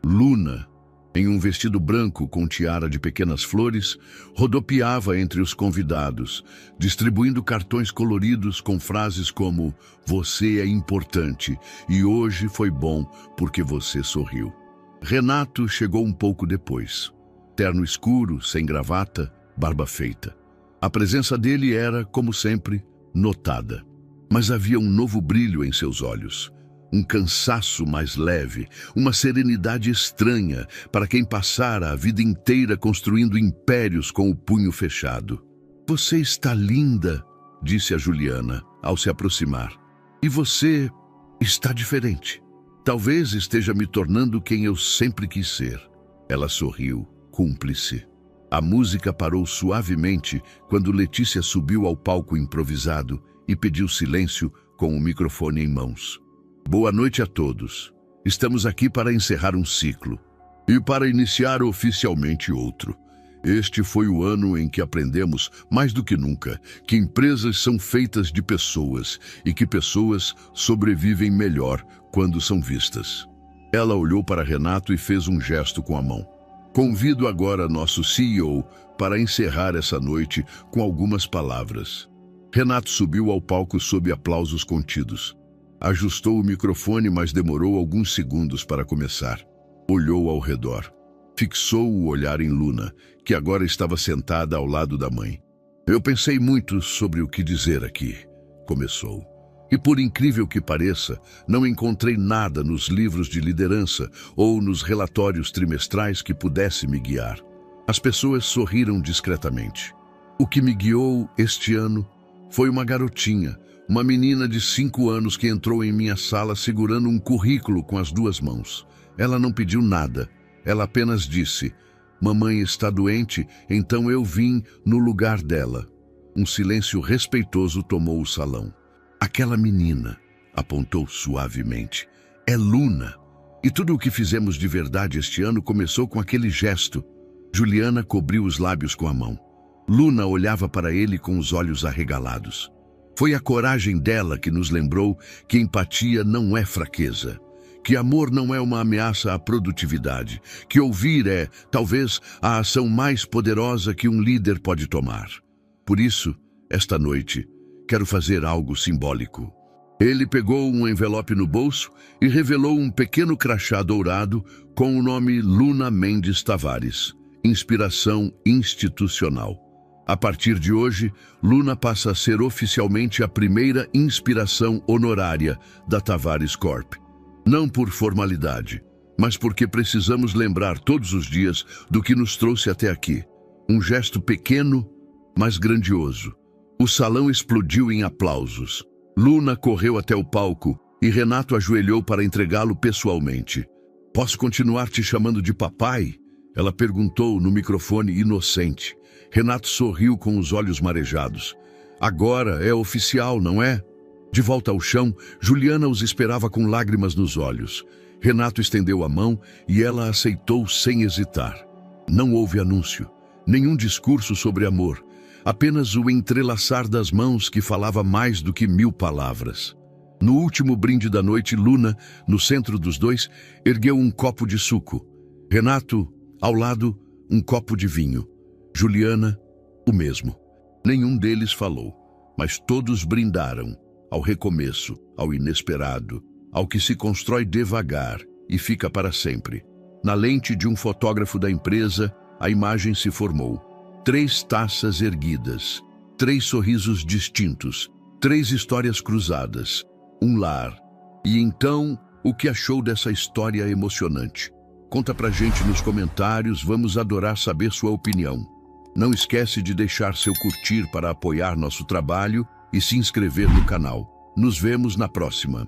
S1: Luna, em um vestido branco com tiara de pequenas flores, rodopiava entre os convidados, distribuindo cartões coloridos com frases como "Você é importante" e "Hoje foi bom porque você sorriu". Renato chegou um pouco depois. Terno escuro, sem gravata, barba feita. A presença dele era, como sempre, notada. Mas havia um novo brilho em seus olhos. Um cansaço mais leve, uma serenidade estranha para quem passara a vida inteira construindo impérios com o punho fechado. "Você está linda", disse a Juliana, ao se aproximar. "E você está diferente. Talvez esteja me tornando quem eu sempre quis ser." Ela sorriu, cúmplice. A música parou suavemente quando Letícia subiu ao palco improvisado e pediu silêncio com o microfone em mãos. "Boa noite a todos. Estamos aqui para encerrar um ciclo e para iniciar oficialmente outro. Este foi o ano em que aprendemos, mais do que nunca, que empresas são feitas de pessoas e que pessoas sobrevivem melhor quando são vistas." Ela olhou para Renato e fez um gesto com a mão. "Convido agora nosso CEO para encerrar essa noite com algumas palavras." Renato subiu ao palco sob aplausos contidos. Ajustou o microfone, mas demorou alguns segundos para começar. Olhou ao redor. Fixou o olhar em Luna, que agora estava sentada ao lado da mãe. "Eu pensei muito sobre o que dizer aqui", começou. "E por incrível que pareça, não encontrei nada nos livros de liderança ou nos relatórios trimestrais que pudesse me guiar." As pessoas sorriram discretamente. "O que me guiou este ano foi uma garotinha, uma menina de 5 anos que entrou em minha sala segurando um currículo com as 2 mãos. Ela não pediu nada. Ela apenas disse: 'Mamãe está doente, então eu vim no lugar dela.'" Um silêncio respeitoso tomou o salão. "Aquela menina", apontou suavemente, "é Luna." E tudo o que fizemos de verdade este ano começou com aquele gesto. Juliana cobriu os lábios com a mão. Luna olhava para ele com os olhos arregalados. Foi a coragem dela que nos lembrou que empatia não é fraqueza, que amor não é uma ameaça à produtividade, que ouvir é, talvez, a ação mais poderosa que um líder pode tomar. Por isso, esta noite, quero fazer algo simbólico. Ele pegou um envelope no bolso e revelou um pequeno crachá dourado com o nome Luna Mendes Tavares, inspiração institucional. A partir de hoje, Luna passa a ser oficialmente a primeira inspiração honorária da Tavares Corp. Não por formalidade, mas porque precisamos lembrar todos os dias do que nos trouxe até aqui. Um gesto pequeno, mas grandioso. O salão explodiu em aplausos. Luna correu até o palco e Renato ajoelhou para entregá-lo pessoalmente. "Posso continuar te chamando de papai?" Ela perguntou no microfone inocente. Renato sorriu com os olhos marejados. "Agora é oficial, não é?" De volta ao chão, Juliana os esperava com lágrimas nos olhos. Renato estendeu a mão e ela aceitou sem hesitar. Não houve anúncio, nenhum discurso sobre amor, apenas o entrelaçar das mãos que falava mais do que 1000 palavras. No último brinde da noite, Luna, no centro dos dois, ergueu um copo de suco. Renato, ao lado, um copo de vinho. Juliana, o mesmo. Nenhum deles falou, mas todos brindaram ao recomeço, ao inesperado, ao que se constrói devagar e fica para sempre. Na lente de um fotógrafo da empresa, a imagem se formou. 3 taças erguidas, 3 sorrisos distintos, 3 histórias cruzadas, um lar. E então, o que achou dessa história emocionante? Conta pra gente nos comentários, vamos adorar saber sua opinião. Não esquece de deixar seu curtir para apoiar nosso trabalho e se inscrever no canal. Nos vemos na próxima.